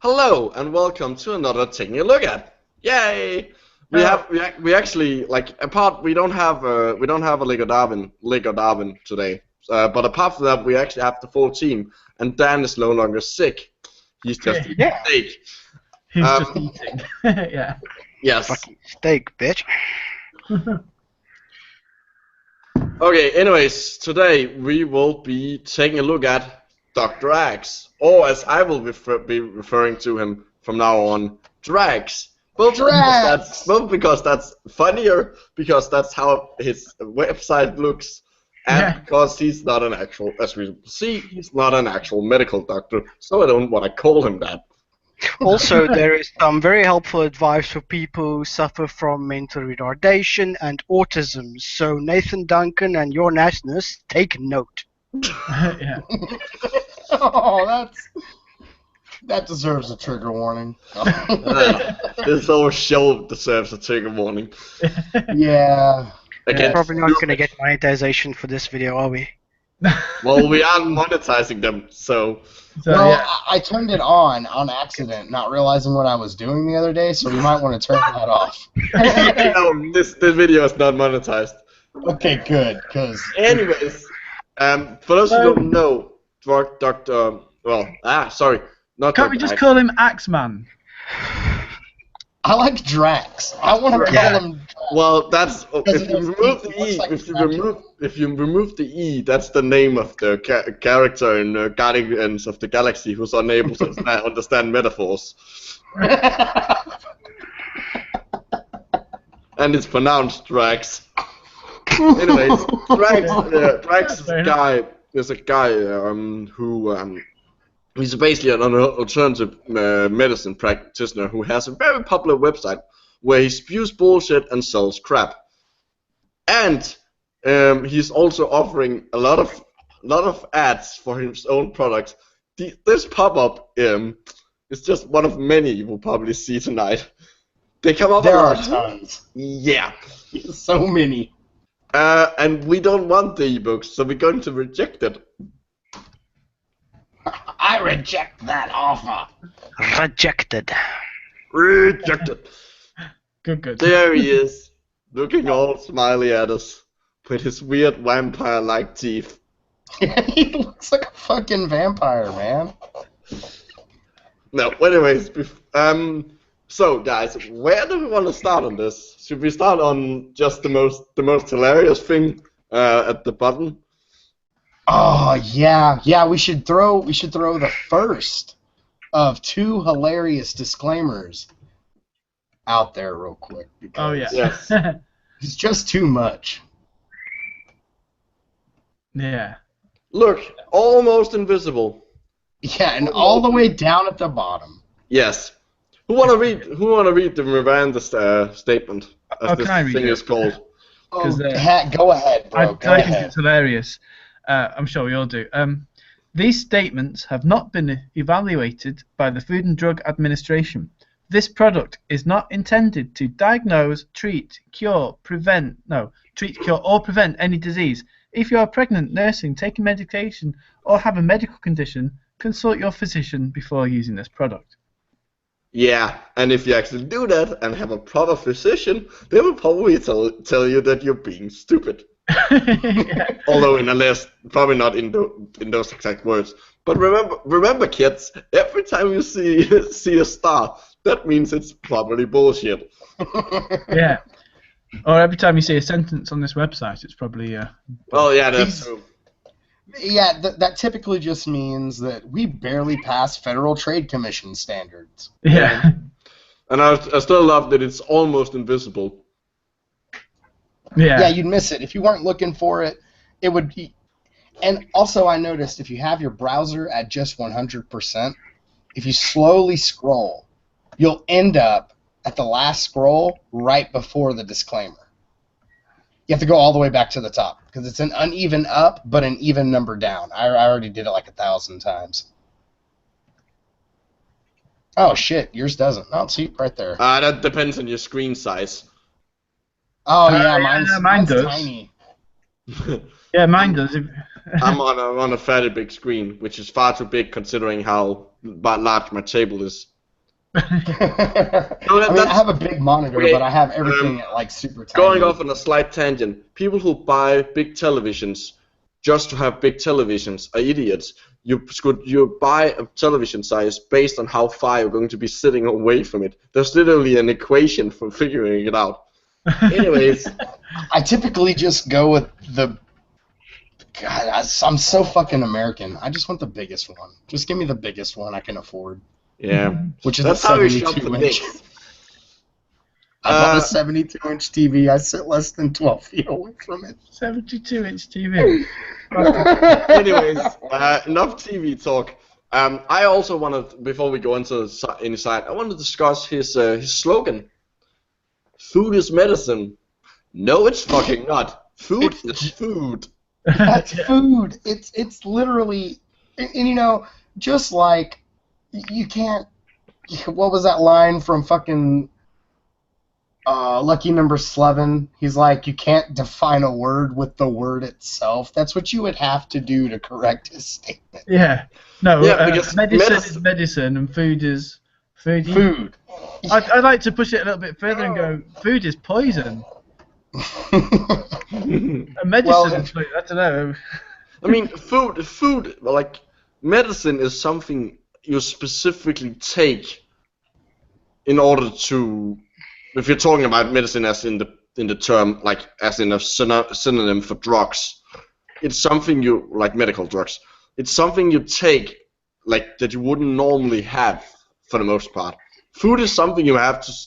Hello and welcome to another Taking a Look At. Yay! We actually we don't have a Lego Darwin today. But apart from that, we actually have the full team, and Dan is no longer sick. He's just eating steak. He's just eating. Yeah. Yes. Fucking steak, bitch. Okay. Anyways, today we will be taking a look at Dr. Axe, or as I will be referring to him from now on, Drax. Both because that's funnier, because that's how his website looks, and because he's not an actual, as we see, he's not an actual medical doctor, so I don't want to call him that. Also, there is some very helpful advice for people who suffer from mental retardation and autism. So, Nathan Duncan and your nastiness, take note. Yeah. Oh, that deserves a trigger warning. This whole show deserves a trigger warning. Yeah. We're probably not going to get monetization for this video, are we? Well, we aren't monetizing them, so well, I turned it on accident, not realizing what I was doing the other day, so we might want to turn that off. No, this video is not monetized. Okay, good, because... Anyways, for those who don't know, Can't we just call him Axeman? I like Drax. I want to call him Drax. Well, that's if you remove the E. If you remove the E, that's the name of the character in Guardians of the Galaxy who's unable to understand metaphors. And it's pronounced Drax. Anyways, Drax is a guy who he's basically an alternative medicine practitioner who has a very popular website where he spews bullshit and sells crap. And he's also offering a lot of ads for his own products. This pop-up is just one of many you will probably see tonight. They come up. There are tons. Yeah, so many. And we don't want the ebooks, so we're going to reject it. I reject that offer. Rejected. Rejected. Good. There he is, looking all smiley at us, with his weird vampire-like teeth. He looks like a fucking vampire, man. No, anyways, so guys, where do we want to start on this? Should we start on just the most hilarious thing at the bottom? Oh yeah, we should throw the first of two hilarious disclaimers out there real quick. Yes. It's just too much. Yeah. Look, almost invisible. Yeah, and all the way down at the bottom. Yes. Who wanna read the Miranda statement? As this thing is called. Oh, go ahead, bro. I think it's hilarious. I'm sure we all do. These statements have not been evaluated by the Food and Drug Administration. This product is not intended to diagnose, treat, cure, or prevent any disease. If you are pregnant, nursing, taking medication, or have a medical condition, consult your physician before using this product. Yeah, and if you actually do that and have a proper physician, they will probably tell you that you're being stupid. Yeah. Although probably not in those exact words. But remember, kids, every time you see a star, that means it's probably bullshit. Yeah. Or every time you see a sentence on this website, it's probably. Oh yeah, that's true. Yeah, that typically just means that we barely pass Federal Trade Commission standards. Yeah. And I still love that it's almost invisible. Yeah, you'd miss it. If you weren't looking for it, it would be... And also I noticed if you have your browser at just 100%, if you slowly scroll, you'll end up at the last scroll right before the disclaimer. You have to go all the way back to the top, because it's an uneven up, but an even number down. I already did it like 1,000 times. Oh, shit, yours doesn't. Oh, see, right there. That depends on your screen size. Oh, yeah, mine's does. tiny. Yeah, mine does. I'm on a fairly big screen, which is far too big considering how large my table is. I have a big monitor, but I have everything at like super tiny. Going off on a slight tangent, people who buy big televisions just to have big televisions are idiots. You buy a television size based on how far you're going to be sitting away from it. There's literally an equation for figuring it out. Anyways, I typically just go with the. God, I'm so fucking American. I just want the biggest one. Just give me the biggest one I can afford. Yeah, which is that's a how we shop for 72-inch. things. I bought a 72-inch TV. I sit less than 12 feet away from it. 72-inch TV. Anyways, enough TV talk. I also wanted, before we go into inside, I want to discuss his slogan. Food is medicine. No, it's fucking not. Food is food. That's food. It's literally, and you know, just like you can't. What was that line from fucking Lucky Number 11? He's like, you can't define a word with the word itself. That's what you would have to do to correct his statement. Yeah. No. Yeah, because medicine is medicine, and food is food. Food. I'd like to push it a little bit further and go, food is poison. And medicine, I don't know. I mean, food, like, medicine is something you specifically take in order to, if you're talking about medicine as in the term, like, as in a synonym for drugs, it's something you, like medical drugs, it's something you take, like, that you wouldn't normally have, for the most part. Food is something you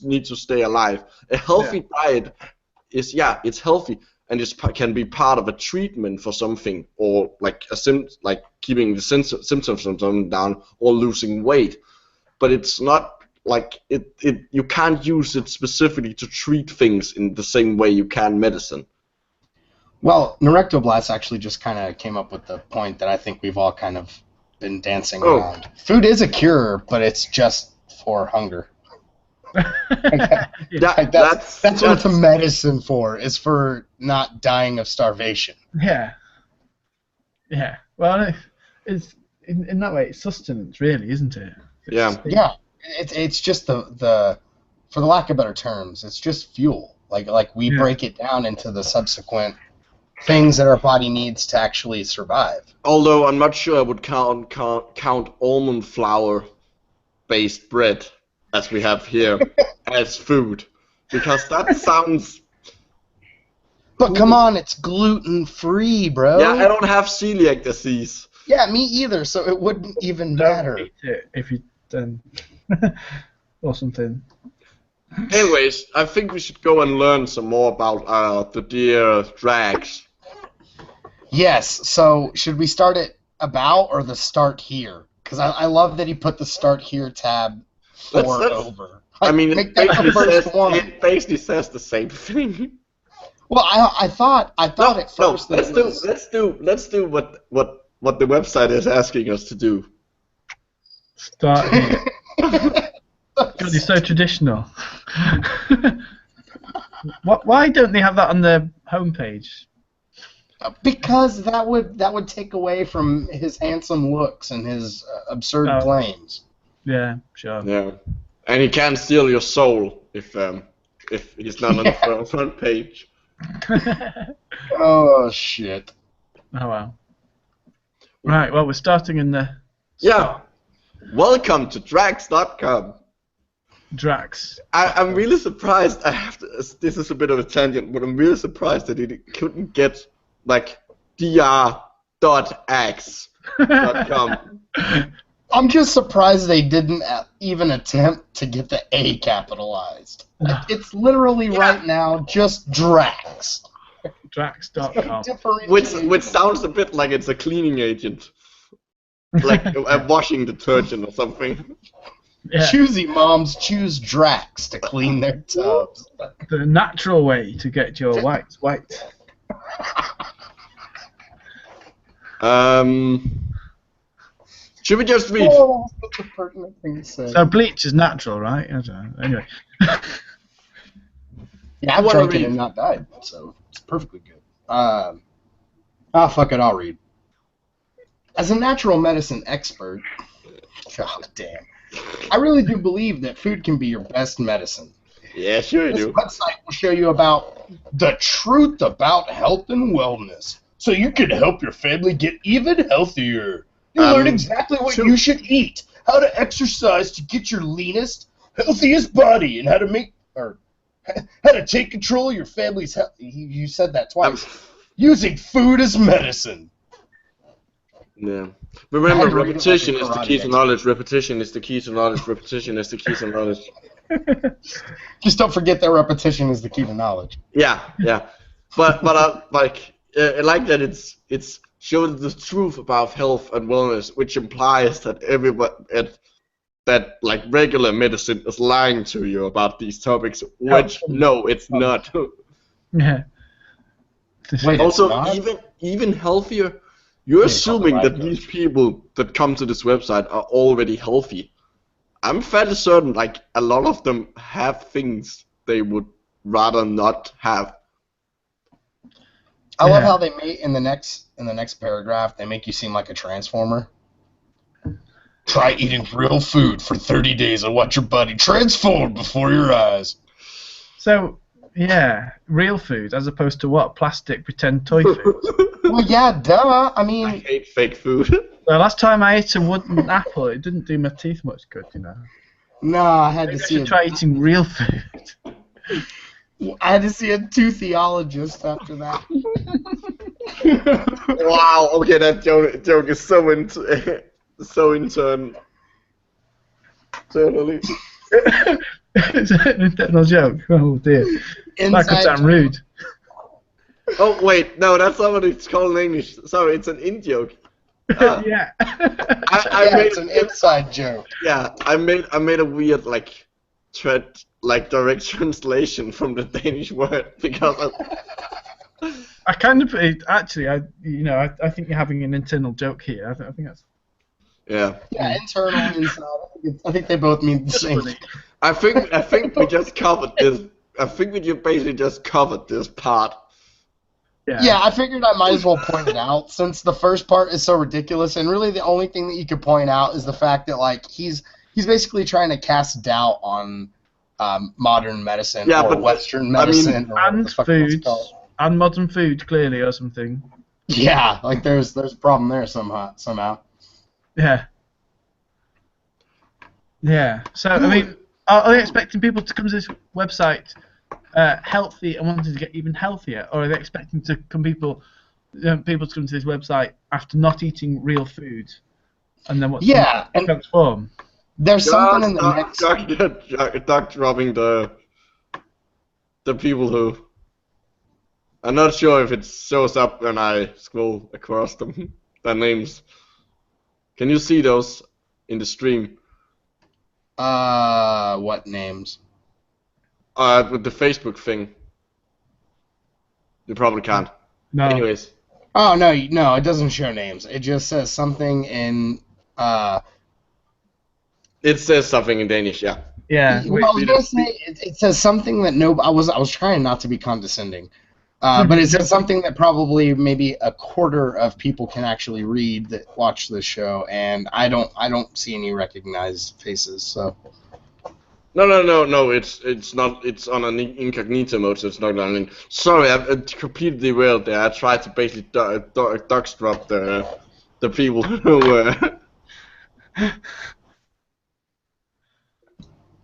need to stay alive. A healthy diet is, it's healthy, and it can be part of a treatment for something, or like keeping the symptoms down, or losing weight. But it's not like you can't use it specifically to treat things in the same way you can medicine. Well, Neurectoblast actually just kind of came up with the point that I think we've all kind of been dancing around. Food is a cure, but it's just for hunger. That's what it's a medicine for. Is for not dying of starvation. Yeah. Well, it's in that way, it's sustenance, really, isn't it? Yeah. It's just the for the lack of better terms, it's just fuel. Like we break it down into the subsequent things that our body needs to actually survive. Although I'm not sure I would count almond flour based bread, as we have here, as food, because that sounds. But come on, it's gluten-free, bro. Yeah, I don't have celiac disease. Yeah, me either, so it wouldn't even matter. Eat it if you done or something. Anyways, I think we should go and learn some more about the dear drags. Yes, so should we start it about or the start here? Because I love that he put the start here tab over. I mean, it basically says the same thing. Well, I thought at first. Let's do what the website is asking us to do. Start here. God, you're so traditional. Why don't they have that on their homepage? Because that would take away from his handsome looks and his absurd claims. Yeah, sure. Yeah, and he can't steal your soul if he's not on the front page. Oh shit. Oh wow. Right, well we're starting in the Welcome to Drax.com. Drax. I'm really surprised. This is a bit of a tangent, but I'm really surprised that he couldn't get like dr.x.com. I'm just surprised they didn't even attempt to get the A capitalized. It's literally right now just Drax. Drax.com. Which sounds a bit like it's a cleaning agent. Like a washing detergent or something. Yeah. Choosy moms choose Drax to clean their tubs. The natural way to get your whites white. Should we just read? Oh, that's such a pertinent thing to say. So bleach is natural, right? I don't know. Anyway. Yeah, I've drank it and not died, so it's perfectly good. Fuck it, I'll read. As a natural medicine expert, God damn. I really do believe that food can be your best medicine. Yeah, sure you This do. website will show you about the truth about health and wellness, so you can help your family get even healthier. You learn exactly what you should eat, how to exercise to get your leanest, healthiest body, and how to take control of your family's health. You said that twice. Using food as medicine. Yeah. Remember, repetition is the key to knowledge. Repetition is the key to knowledge. Repetition is the key to knowledge. Just don't forget that repetition is the key to knowledge. Yeah. But I like that it's showing the truth about health and wellness, which implies that everybody that like regular medicine is lying to you about these topics, which no, it's not. Yeah. Wait, also, it's even healthier. You're assuming that these people that come to this website are already healthy. I'm fairly certain, like, a lot of them have things they would rather not have. I love how they make in the next paragraph. They make you seem like a transformer. Try eating real food for 30 days and watch your body transform before your eyes. So, yeah, real food as opposed to what? Plastic pretend toy food. Well, yeah, duh. I mean, I hate fake food. The last time I ate a wooden apple, it didn't do my teeth much good, you know. No, I had Maybe to I see. should try eating real food. I had to see a toothyologist after that. Wow. Okay, that joke is so internally. Is it an internal joke? Oh dear. That could sound rude. Oh wait, no, that's not what it's called in English. Sorry, it's an in joke. Yeah. It's an inside joke. Yeah, I made a weird like direct translation from the Danish word because I kind of actually I think you're having an internal joke here. I think that's yeah. Yeah, internal and inside. I think they both mean the same. I think we just covered this. I think we basically just covered this part. Yeah, I figured I might as well point it out since the first part is so ridiculous, and really the only thing that you could point out is the fact that like he's basically trying to cast doubt on modern medicine or Western medicine or and food and modern food clearly or something. Yeah, like there's a problem there somehow. Yeah. Yeah. So I mean, are they expecting people to come to this website healthy and wanting to get even healthier, or are they expecting people to come to this website after not eating real food and then transform? There's something in the next. Doc dropping the people who. I'm not sure if it shows up when I scroll across them. Their names. Can you see those in the stream? What names? With the Facebook thing. You probably can't. No. Anyways. Oh no, it doesn't show names. It just says something in. It says something in Danish, yeah. Yeah. Well, I was gonna say it says something that I was trying not to be condescending, but it says something that probably maybe a quarter of people can actually read that watch this show, and I don't see any recognized faces. So. No. It's not. It's on an incognito mode, so it's not on. Sorry, I completely derailed there. I tried to basically dox drop the people who were.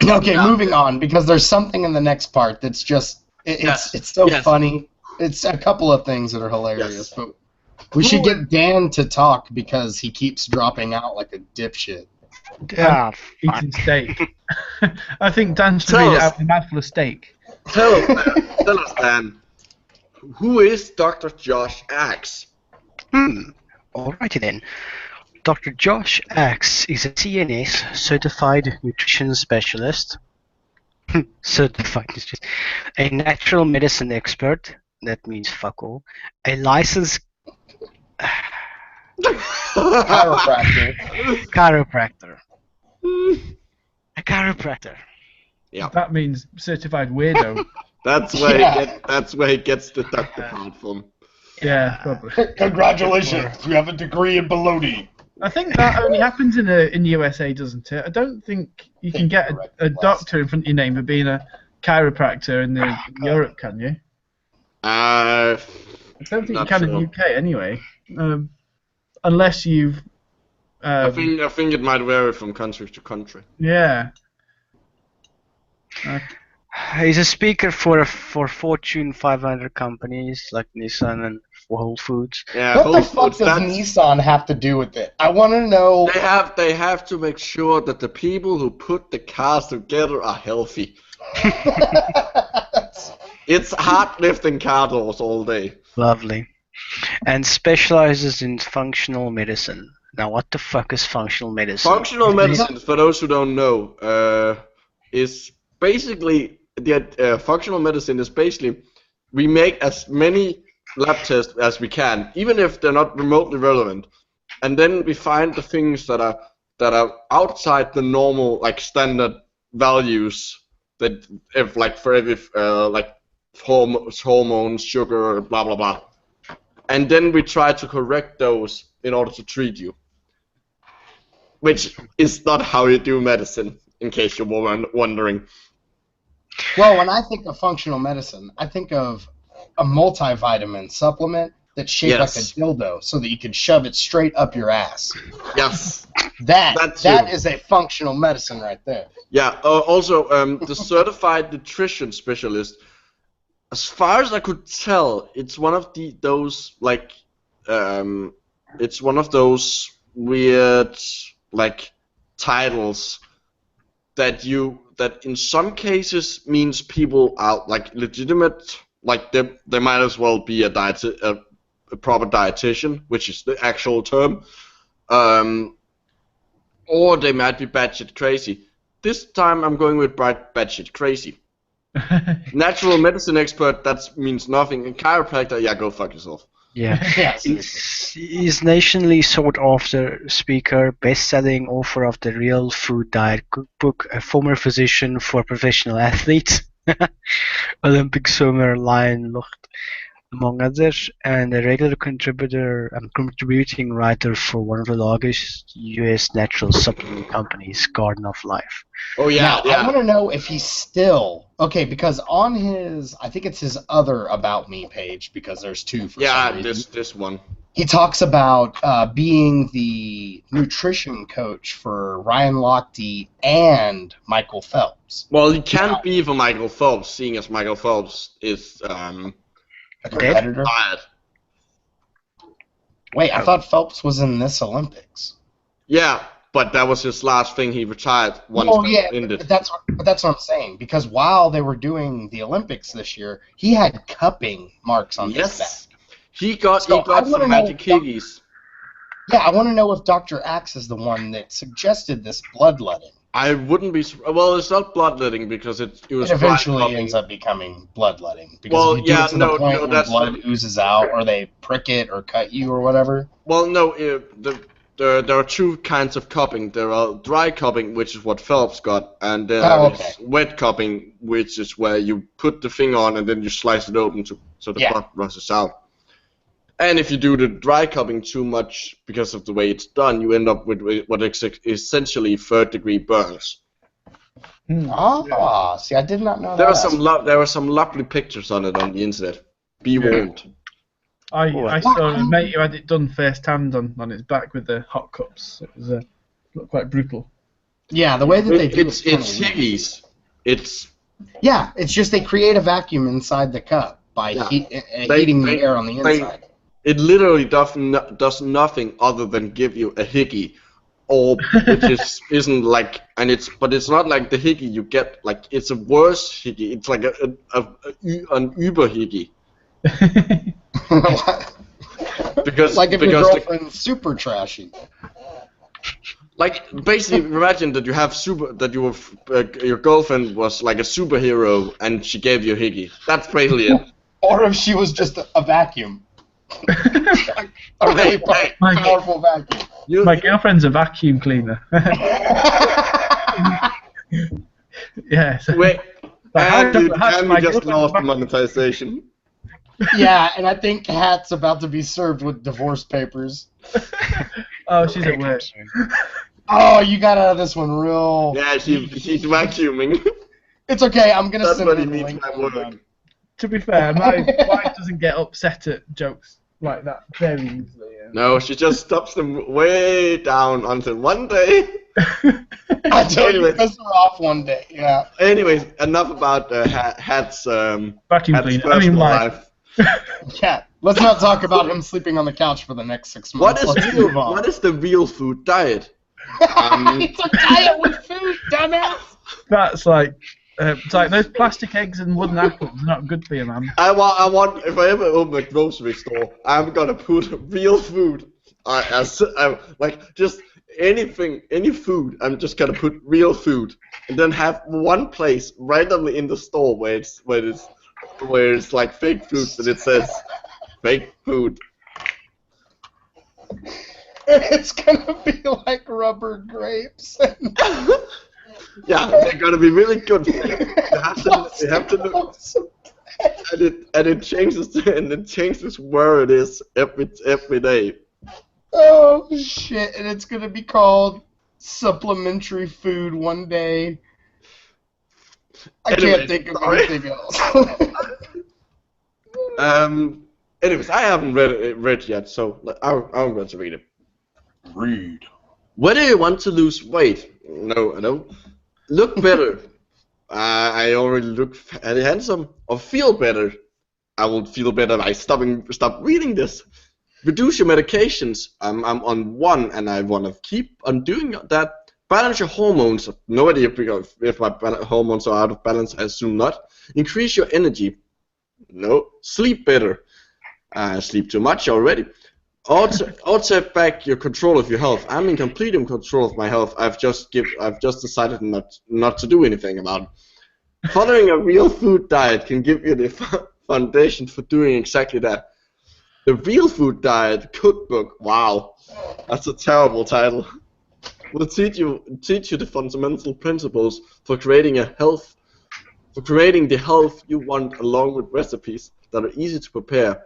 Okay, moving on, because there's something in the next part that's just it's so funny. It's a couple of things that are hilarious, but we should get Dan to talk because he keeps dropping out like a dipshit. Yeah, eating steak. I think Dan should read it out with a mouthful of steak. Tell us, Dan. Who is Dr. Josh Axe? Alrighty then. Dr. Josh Axe is a CNS certified nutrition specialist. Certified nutrition. A natural medicine expert. That means fuck all. A licensed chiropractor. A chiropractor. Yeah. That means certified weirdo. That's where he gets the doctor card from. Yeah, probably. Congratulations, you have a degree in baloney. I think that only happens in the USA, doesn't it? I don't think you can get a doctor in front of your name for being a chiropractor in Europe, can you? I don't think you can in the UK anyway, unless you've. I think it might vary from country to country. Yeah. He's a speaker for Fortune 500 companies like Nissan and Whole Foods. Yeah, what the fuck does Nissan have to do with it? I want to know. They have to make sure that the people who put the cars together are healthy. It's hard lifting car doors all day. Lovely. And specializes in functional medicine. Now, what the fuck is functional medicine? Functional medicine, for those who don't know, is basically functional medicine is basically we make as many lab tests as we can, even if they're not remotely relevant, and then we find the things that are outside the normal like standard values that if like for every like hormones, sugar, blah blah blah, and then we try to correct those in order to treat you, which is not how you do medicine, in case you're wondering. Well, when I think of functional medicine, I think of a multivitamin supplement that's shaped like a dildo so that you can shove it straight up your ass. Yes. That is a functional medicine right there. Yeah, also, the certified nutrition specialist, as far as I could tell, it's one of those like it's one of those weird like titles that in some cases means people are like legitimate, like they might as well be a proper dietitian, which is the actual term, or they might be batshit crazy. This time I'm going with batshit crazy. Natural medicine expert, that means nothing. And chiropractor, yeah, go fuck yourself. Yeah, he's nationally sought after speaker, best-selling author of the Real Food Diet Cookbook, a former physician for professional athletes, Olympic swimmer Lion Lucht, among others, and a regular contributor and contributing writer for one of the largest U.S. natural supplement companies, Garden of Life. Oh yeah, I want to know if he's still because on his, I think it's his other About Me page, because there's two for some reason. this one. He talks about being the nutrition coach for Ryan Lochte and Michael Phelps. Well, he can't be for Michael Phelps, seeing as Michael Phelps is a competitor. Retired. Wait, I thought Phelps was in this Olympics. Yeah, but that was his last thing. He retired once it ended. That's what I'm saying. Because while they were doing the Olympics this year, he had cupping marks on his back. He got some magic higgies. Yeah, I want to know if Dr. Axe is the one that suggested this bloodletting. I wouldn't be. Well, it's not bloodletting because it was. It eventually ends up becoming bloodletting because if you do it to the point where blood oozes out, or they prick it or cut you or whatever. Well, no. There are two kinds of cupping. There are dry cupping, which is what Phelps got, and there is wet cupping, which is where you put the thing on and then you slice it open so the blood rushes out. And if you do the dry cupping too much because of the way it's done, you end up with what is essentially third-degree burns. See, I did not know there that. There were some lovely pictures on it on the internet. Be warned. I saw a mate who had it done firsthand on his back with the hot cups. It was looked quite brutal. Yeah, the way that they do it's higgies. It's just they create a vacuum inside the cup by heating the air on the inside. It literally does nothing other than give you a hickey, which isn't like, but it's not like the hickey you get. Like it's a worse hickey. It's like an Uber hickey. because like if your girlfriend's super trashy. Like basically, imagine that your girlfriend was like a superhero and she gave you a hickey. That's basically it. Or if she was just a vacuum. A really powerful vacuum. My girlfriend's a vacuum cleaner. Yes. Wait, and we just lost the monetization. Yeah, and I think Hat's about to be served with divorce papers. Oh, she's at work. Oh, you got out of this one real. Yeah, she's vacuuming. It's okay. I'm gonna That's send what her he the means link. by work. To be fair, my wife doesn't get upset at jokes like that very easily. No, she just stops them way down until one day. I told you piss her off one day. Yeah. Anyways, enough about Hat's Vacuum Hat's cleaner. personal life. Yeah. Let's not talk about him sleeping on the couch for the next 6 months. Let's move on. What is the real food diet? It's a diet with food, dumbass. That's like, it's like those plastic eggs and wooden apples are not good for you, man. I want. If I ever open a grocery store, I'm gonna put real food. Like just anything, any food. I'm just gonna put real food, and then have one place randomly in the store where it's like fake food, but it says fake food. It's gonna be like rubber grapes. Yeah, they're gonna be really good. You have to look, and it changes where it is every day. Oh shit! And it's gonna be called supplementary food one day. I can't think of anything else. Anyways, I haven't read yet, so I'm going to read it. Read. Whether you want to lose weight, no, I don't. Look better. I already look handsome. Or feel better. I will feel better by stop reading this. Reduce your medications. I'm on one, and I want to keep on doing that. Balance your hormones. No idea if my hormones are out of balance. I assume not. Increase your energy. No. Sleep better. I sleep too much already. Also back your control of your health. I'm in complete control of my health. I've just decided not to do anything about it. Following a real food diet can give you the foundation for doing exactly that. The Real Food Diet Cookbook. Wow, that's a terrible title. Will teach you the fundamental principles for creating the health you want, along with recipes that are easy to prepare,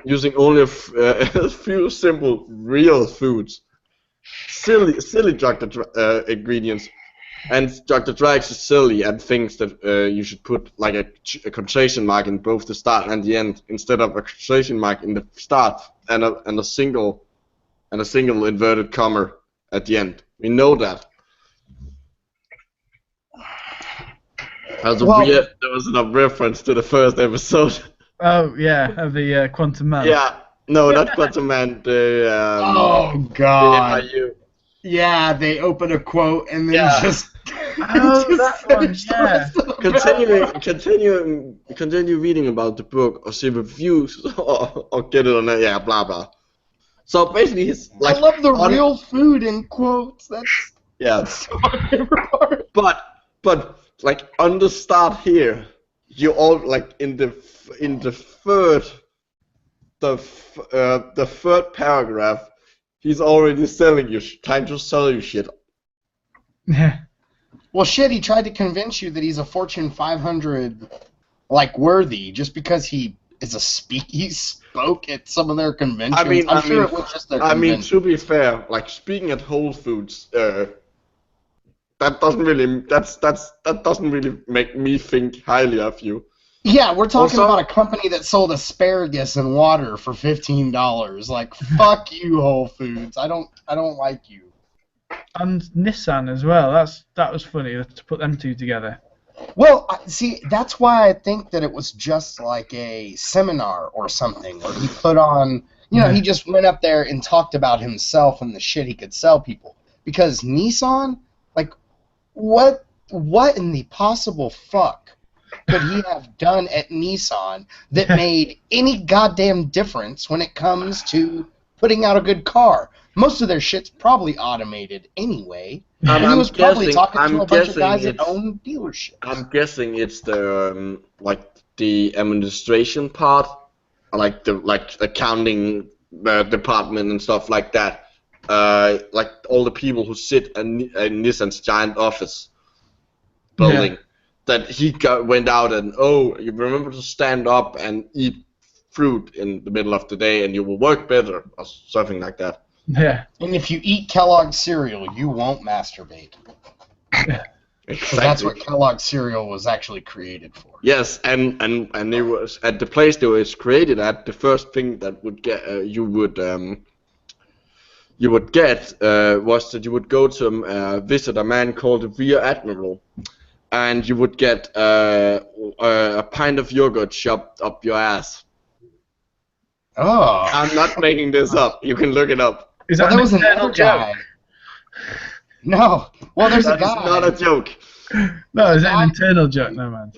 using only a few simple real foods. Silly Dr. Ingredients. And Dr. Drax is silly and thinks that you should put like a quotation mark in both the start and the end, instead of a quotation mark in the start and a single inverted comma at the end. We know that. There was a reference to the first episode. Oh yeah, of the Quantum Man. Yeah, no, not Quantum Man. Oh god. The Yeah, they open a quote and then just. Oh, that one. Yeah. Continue reading about the book, or see reviews, or get it on there. Yeah, blah blah. So basically, it's like. I love the real food in quotes. That's so my favorite part. But like on the start here, you all like in the third paragraph, he's already trying to sell you shit. Yeah. Well, shit, he tried to convince you that he's a Fortune 500, like, worthy, just because he spoke at some of their conventions. I'm sure it was just their convention. To be fair, like, speaking at Whole Foods, that doesn't really make me think highly of you. Yeah, we're talking about a company that sold asparagus and water for $15. Like, fuck you, Whole Foods. I don't like you. And Nissan as well. That was funny to put them two together. Well, see, that's why I think that it was just like a seminar or something, where he put on, he just went up there and talked about himself and the shit he could sell people. Because Nissan, like, what in the possible fuck could he have done at Nissan that made any goddamn difference when it comes to putting out a good car? Most of their shit's probably automated anyway. And he was probably talking to a bunch of guys that own dealerships. I'm guessing it's the the administration part, like the accounting department and stuff like that. Like all the people who sit in Nissan's giant office building. Yeah. That he went out and you remember to stand up and eat fruit in the middle of the day and you will work better or something like that. Yeah. And if you eat Kellogg's cereal, you won't masturbate. Because that's what Kellogg's cereal was actually created for. Yes, and it was at the place that it was created at. The first thing that would get you would get was that you would go to visit a man called the Rear Admiral, and you would get a pint of yogurt shoved up your ass. Oh. I'm not making this up. You can look it up. Is that Well, there was an another internal guy. No. Well, there's a That is guy. not a joke. No, is that an internal joke? No, man.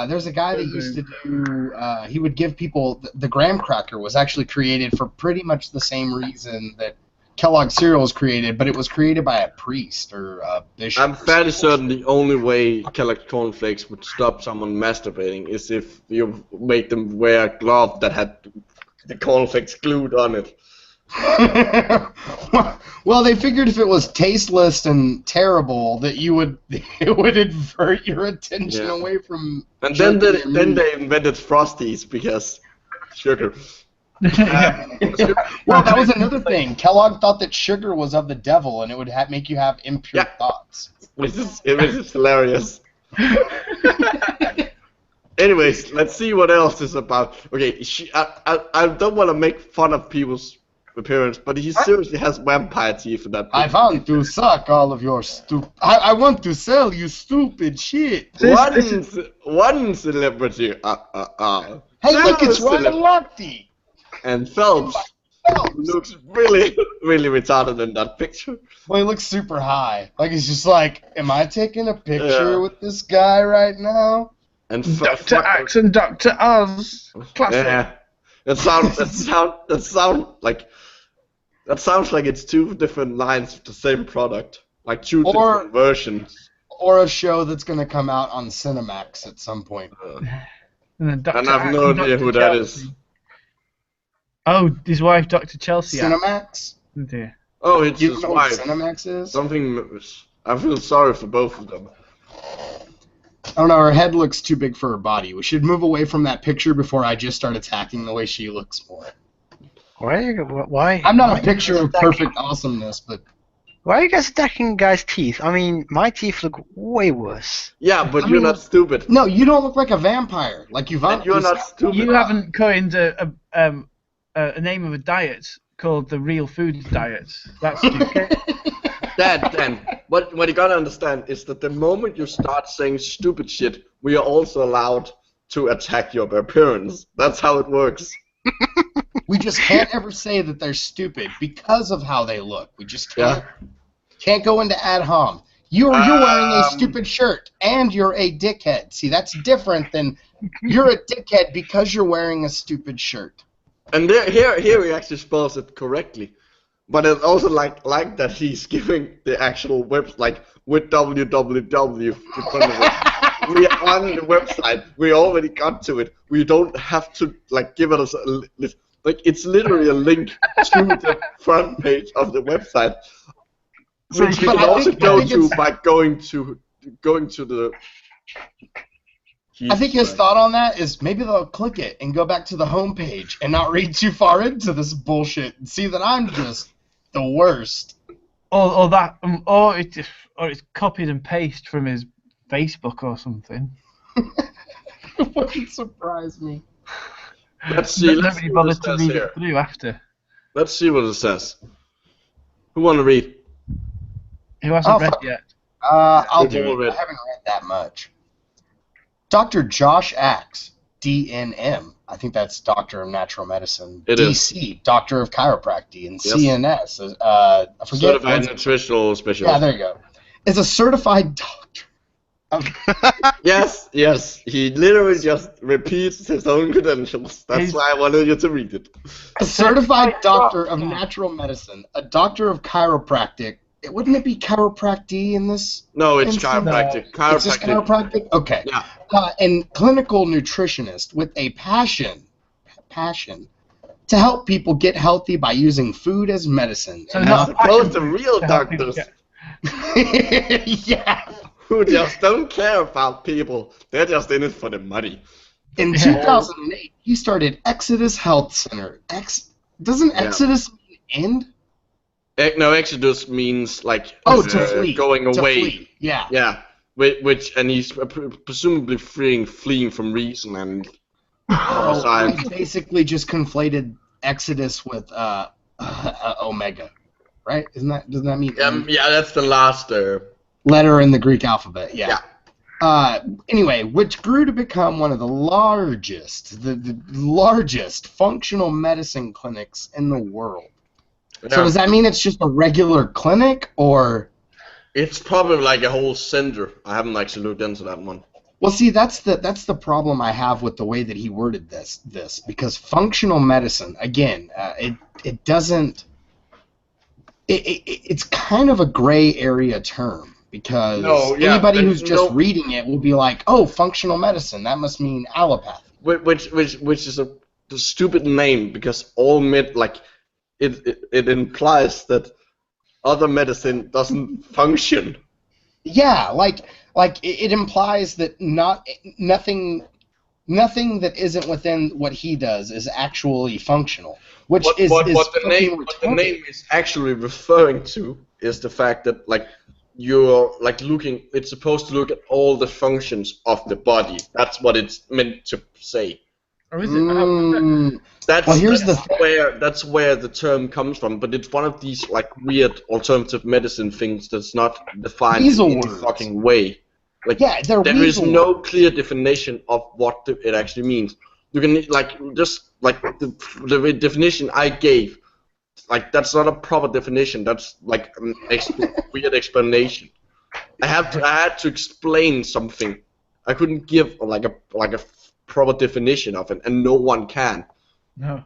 There's a guy that used to do. He would give people the graham cracker was actually created for pretty much the same reason that Kellogg's cereal was created, but it was created by a priest or a bishop. I'm fairly certain the only way Kellogg's cornflakes would stop someone masturbating is if you make them wear a glove that had the cornflakes glued on it. Well, they figured if it was tasteless and terrible, that it would divert your attention away from. And then they invented Frosties because sugar. Well, that was another thing. Kellogg thought that sugar was of the devil, and it would make you have impure thoughts. Which is hilarious. Anyways, let's see what else is about. Okay, I don't want to make fun of people's appearance, but he seriously has vampire teeth in that picture. I want to suck all of your I want to sell you stupid shit. One celebrity. Hey, look, it's Ryan Lochte. And Phelps looks really, really retarded in that picture. Well, he looks super high. Like, he's just like, am I taking a picture with this guy right now? And Dr. Axe and Dr. Oz. Classic. Yeah. That sounds like it's two different lines of the same product. Like two different versions. Or a show that's going to come out on Cinemax at some point. And I have no idea who that is. Oh, his wife, Dr. Chelsea. Cinemax? Oh, dear. Oh, it's You his know what wife. Cinemax is? I feel sorry for both of them. I don't know, her head looks too big for her body. We should move away from that picture before I just start attacking the way she looks more. Why? I'm not a picture of perfect awesomeness, but... Why are you guys attacking guys' teeth? I mean, my teeth look way worse. Yeah, but you're not stupid. No, you don't look like a vampire. Like You're not stupid. You haven't coined a name of a diet called the Real Foods Diet. That's stupid. Dan, what you gotta understand is that the moment you start saying stupid shit, we are also allowed to attack your appearance. That's how it works. We just can't ever say that they're stupid because of how they look. We just can't. Can't go into ad hom. You're wearing a stupid shirt and you're a dickhead. See, that's different than you're a dickhead because you're wearing a stupid shirt. And here he actually spells it correctly. But it's also like that he's giving the actual website, like with www. We are on the website. We already got to it. We don't have to like give it us a list. Like it's literally a link to the front page of the website, which you can also go to by going to the. I think his thought on that is maybe they'll click it and go back to the home page and not read too far into this bullshit and see that I'm just the worst. Or it's copied and pasted from his Facebook or something. It wouldn't surprise me. Let's see. Nobody bothered to read it through after. Let's see what it says. Who want to read? Who hasn't read yet? I'll do it. I haven't read that much. Dr. Josh Axe, DNM. I think that's Doctor of Natural Medicine. It DC, is. Doctor of Chiropractic, and CNS. I forget. Certified Nutritional Specialist. Yeah, there you go. Is a certified doctor. Yes. He literally just repeats his own credentials. That's why I wanted you to read it. A certified doctor of natural medicine, a doctor of chiropractic. Wouldn't it be chiropractic in this? No, it's chiropractic. Chiropractic. It's just chiropractic? Okay. Yeah. And clinical nutritionist with a passion to help people get healthy by using food as medicine. So as opposed to real doctors. Yeah. Who just don't care about people. They're just in it for the money. In 2008, he started Exodus Health Center. Doesn't Exodus mean end? No, exodus means like to flee. going To away. flee. Yeah. Yeah, and he's presumably fleeing from reason and science. He basically just conflated Exodus with Omega, right? Doesn't that mean? Yeah, that's the last letter in the Greek alphabet. Yeah. Anyway, which grew to become one of the largest functional medicine clinics in the world. Yeah. So does that mean it's just a regular clinic, or? It's probably like a whole center. I haven't actually looked into that one. Well, see, that's the problem I have with the way that he worded this because functional medicine, again, it doesn't. It's kind of a gray area term because anybody who's just reading it will be like, oh, functional medicine, that must mean allopathy. Which is a stupid name because all it implies that other medicine doesn't function. Yeah, like it implies that nothing that isn't within what he does is actually functional. What the name is actually referring to is the fact that you're looking. It's supposed to look at all the functions of the body. That's what it's meant to say. Or is it? That's where the term comes from, but it's one of these weird alternative medicine things that's not defined in any fucking way. There is no clear definition of what it actually means. You can the definition I gave, that's not a proper definition. That's an weird explanation. I had to explain something. I couldn't give a proper definition of it, and no one can. No.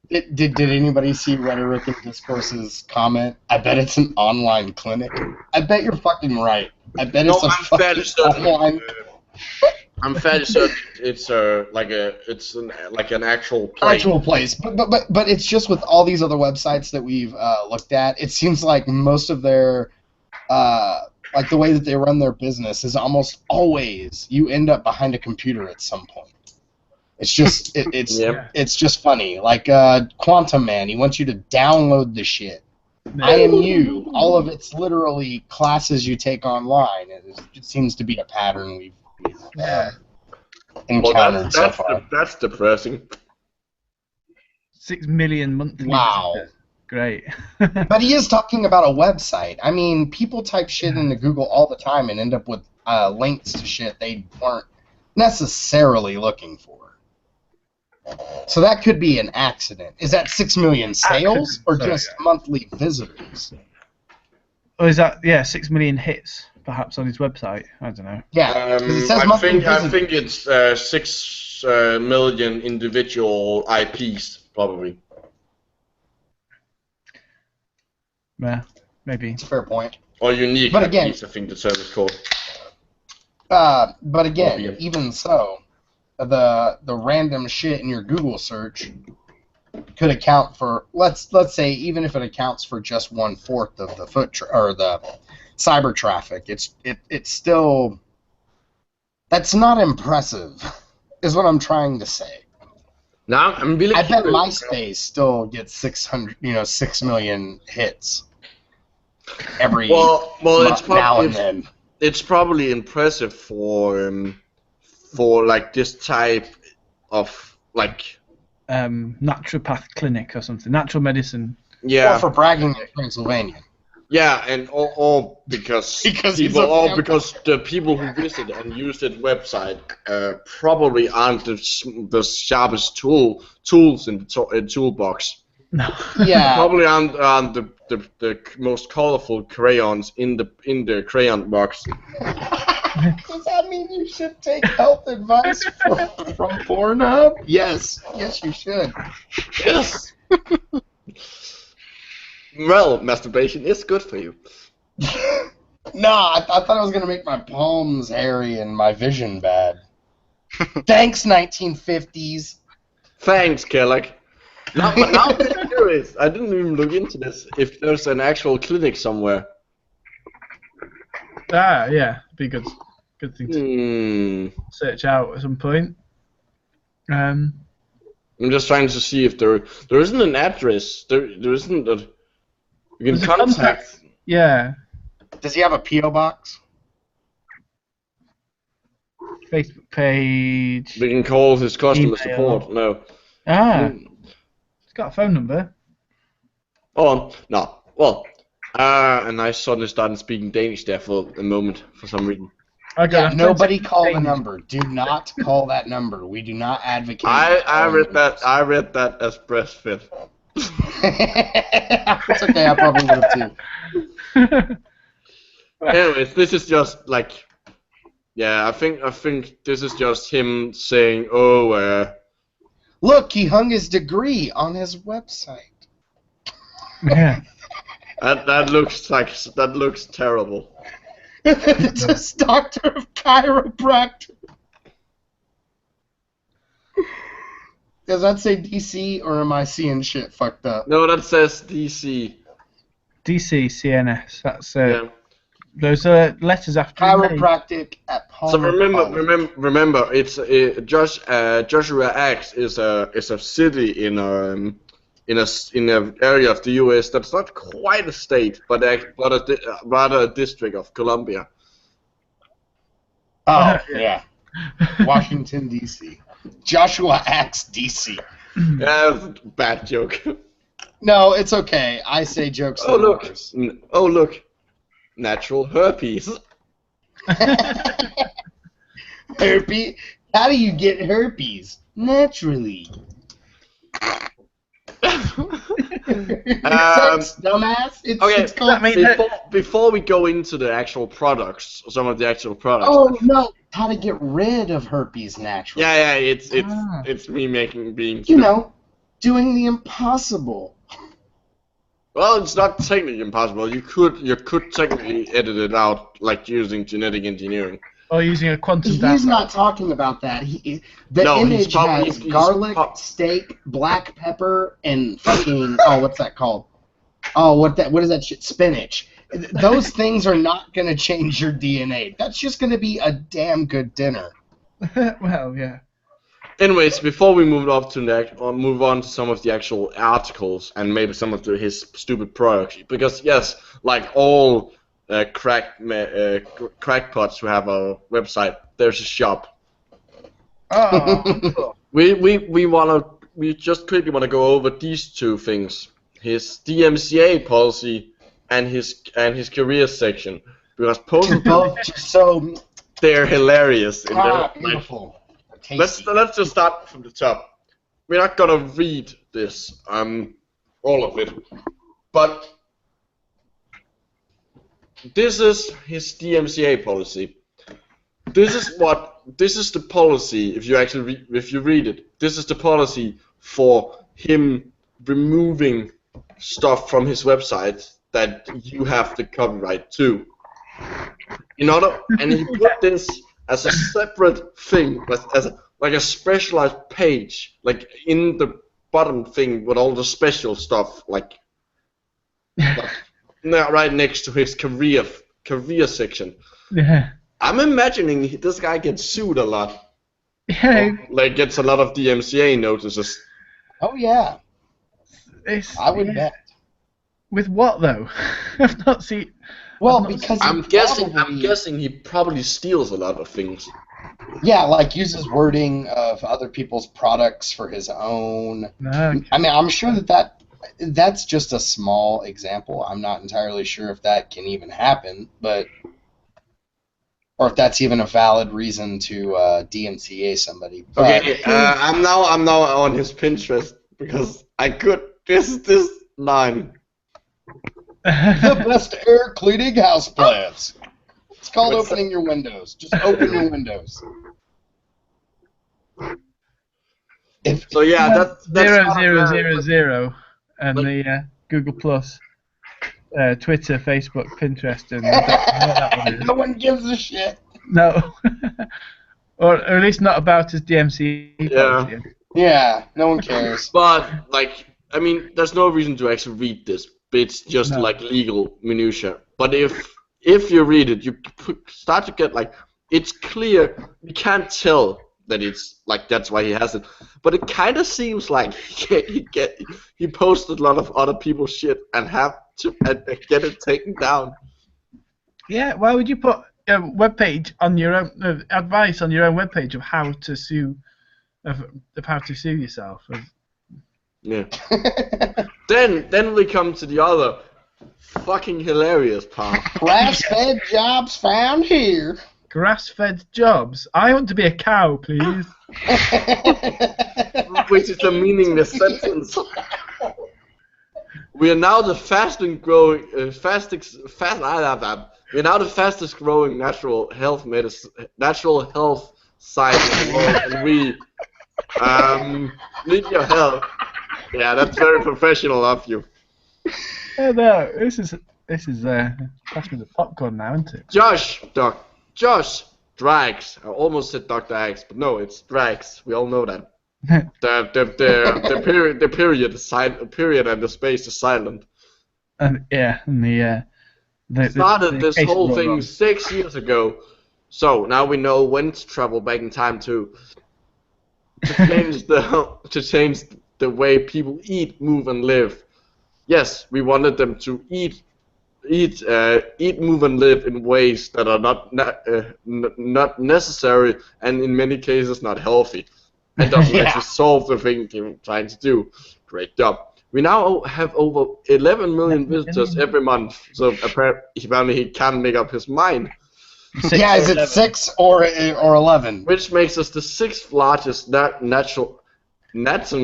Did anybody see Rhetoric and Discourse's comment? I bet it's an online clinic. I bet you're fucking right. I bet it's online. I'm fairly certain it's an actual place. Actual place, but it's just with all these other websites that we've looked at. It seems like most of their the way that they run their business is almost always you end up behind a computer at some point. It's just it's just funny. Quantum Man, he wants you to download the shit. IMU, all of it's literally classes you take online. It seems to be a pattern we've encountered so far. That's depressing. 6 million monthly. Wow. Great. But he is talking about a website. I mean, people type shit into Google all the time and end up with links to shit they weren't necessarily looking for. So that could be an accident. Is that 6 million sales or just monthly visitors? Or is that 6 million hits perhaps on his website? I don't know. Yeah, it says I think it's 6 million individual IPs probably. Yeah, maybe. It's a fair point. Or unique IPs, I think the term is called. But again, even so, the random shit in your Google search could account for let's say even if it accounts for just 1/4 of the or the cyber traffic, it's still that's not impressive, is what I'm trying to say. Now I'm really. I bet MySpace still gets 6 million hits every now and then. It's probably impressive for this type of naturopath clinic or something, natural medicine. Yeah. Or for bragging in Pennsylvania. Yeah, and or because the people who visit and use that website probably aren't the sharpest tools in the toolbox. No. Yeah. Probably aren't the most colorful crayons in the crayon box. Does that mean you should take health advice from Pornhub? Yes. Yes, you should. Yes. Well, masturbation is good for you. No, I thought I was going to make my palms hairy and my vision bad. Thanks, 1950s. Thanks, Kellock. Now I'm curious. I didn't even look into this. If there's an actual clinic somewhere. Yeah, be good thing to search out at some point. I'm just trying to see if there isn't an address. There isn't a. You can There's a contact. Yeah. Does he have a PO box? Facebook page. We can call his customer Email. support. No. It's got a phone number. Oh no. Well, and I suddenly started speaking Danish there for a moment for some reason. Okay, Yeah, nobody call the number. Do not call that number. We do not advocate. I read that. I read that as breastfed. It's okay. I probably would have too. Anyways, this is just like, yeah. I think this is just him saying, "Oh, look, he hung his degree on his website." Yeah. that looks terrible." It says Doctor of Chiropractor. Does that say DC, or am I seeing shit fucked up? No, that says DC. DC CNS. That's Yeah. those are letters after his name. Chiropractic at So Palmer. remember, it's Joshua Axe is a city in an area of the U.S. that's not quite a state, but rather a district of Columbia. Oh, yeah. Washington, D.C. Joshua Axe, D.C. Yeah, bad joke. No, it's okay. I say jokes. Oh look, natural herpes. Herpes? How do you get herpes? Naturally. Sex, dumbass. It's called. Before we go into the actual products, some of the actual products. Oh no! How to get rid of herpes naturally? Yeah. It's me being. You know, doing the impossible. Well, it's not technically impossible. You could technically edit it out, like using genetic engineering. Or using a quantum He's data. not talking about that. The image has garlic, steak, black pepper, and fucking what's that called? Oh, what is that shit? Spinach. Those things are not gonna change your DNA. That's just gonna be a damn good dinner. Well, yeah. Anyways, before we move on to some of the actual articles and maybe some of his stupid products, because yes, like all crackpots who have a website, there's a shop. Oh. We just quickly wanna go over these two things: his DMCA policy and his career section, because both just so they're hilarious. In their, beautiful. Let's just start from the top. We're not gonna read this, all of it, but this is his DMCA policy. This is the policy. If you read it, this is the policy for him removing stuff from his website that you have the copyright to. And he put this as a separate thing, like a specialized page, like in the bottom thing with all the special stuff, like right next to his career section. Yeah. I'm imagining this guy gets sued a lot. Yeah. Like gets a lot of DMCA notices. Oh yeah. I would bet. With what though? I've not seen. Well, because I'm guessing he probably steals a lot of things. Yeah, like uses wording of other people's products for his own. Okay. I mean, I'm sure that's just a small example. I'm not entirely sure if that can even happen, or if that's even a valid reason to DMCA somebody. But, okay, I'm now on his Pinterest because I could this line. The best air cleaning houseplants. It's called opening your windows. Just open your windows. So yeah, that's 0000 and the Google Plus, Twitter, Facebook, Pinterest, and that one is. No one gives a shit. No, or at least not about his DMC. Yeah. Yeah, no one cares. But like, I mean, there's no reason to actually read this. It's just like legal minutia. But if you read it, you start to get like, it's clear. You can't tell that it's like that's why he has it. But it kind of seems like he posted a lot of other people's shit and have to get it taken down. Yeah, why would you put a webpage on your own advice on your own webpage of how to sue of how to sue yourself? Yeah. Then we come to the other fucking hilarious part. Grass-fed jobs found here. Grass-fed jobs. I want to be a cow, please. Which is a meaningless sentence. We are now the fastest growing natural health site in the world, and we need your help. Yeah, that's very professional of you. Oh, no, this is passing the popcorn now, isn't it? Josh Drags. I almost said Dr. X, but no, it's Drags. We all know that. The period and the space is silent. And the started this case whole law thing wrong. 6 years ago. So now we know when to travel back in time to change the way people eat, move, and live. Yes, we wanted them to eat, move, and live in ways that are not necessary, and in many cases not healthy, and doesn't actually solve the thing you're trying to do. Great job. We now have over 11 million visitors every month, so apparently he can make up his mind. Yeah, is it 6 or 11? Which makes us the 6th largest natural. That's a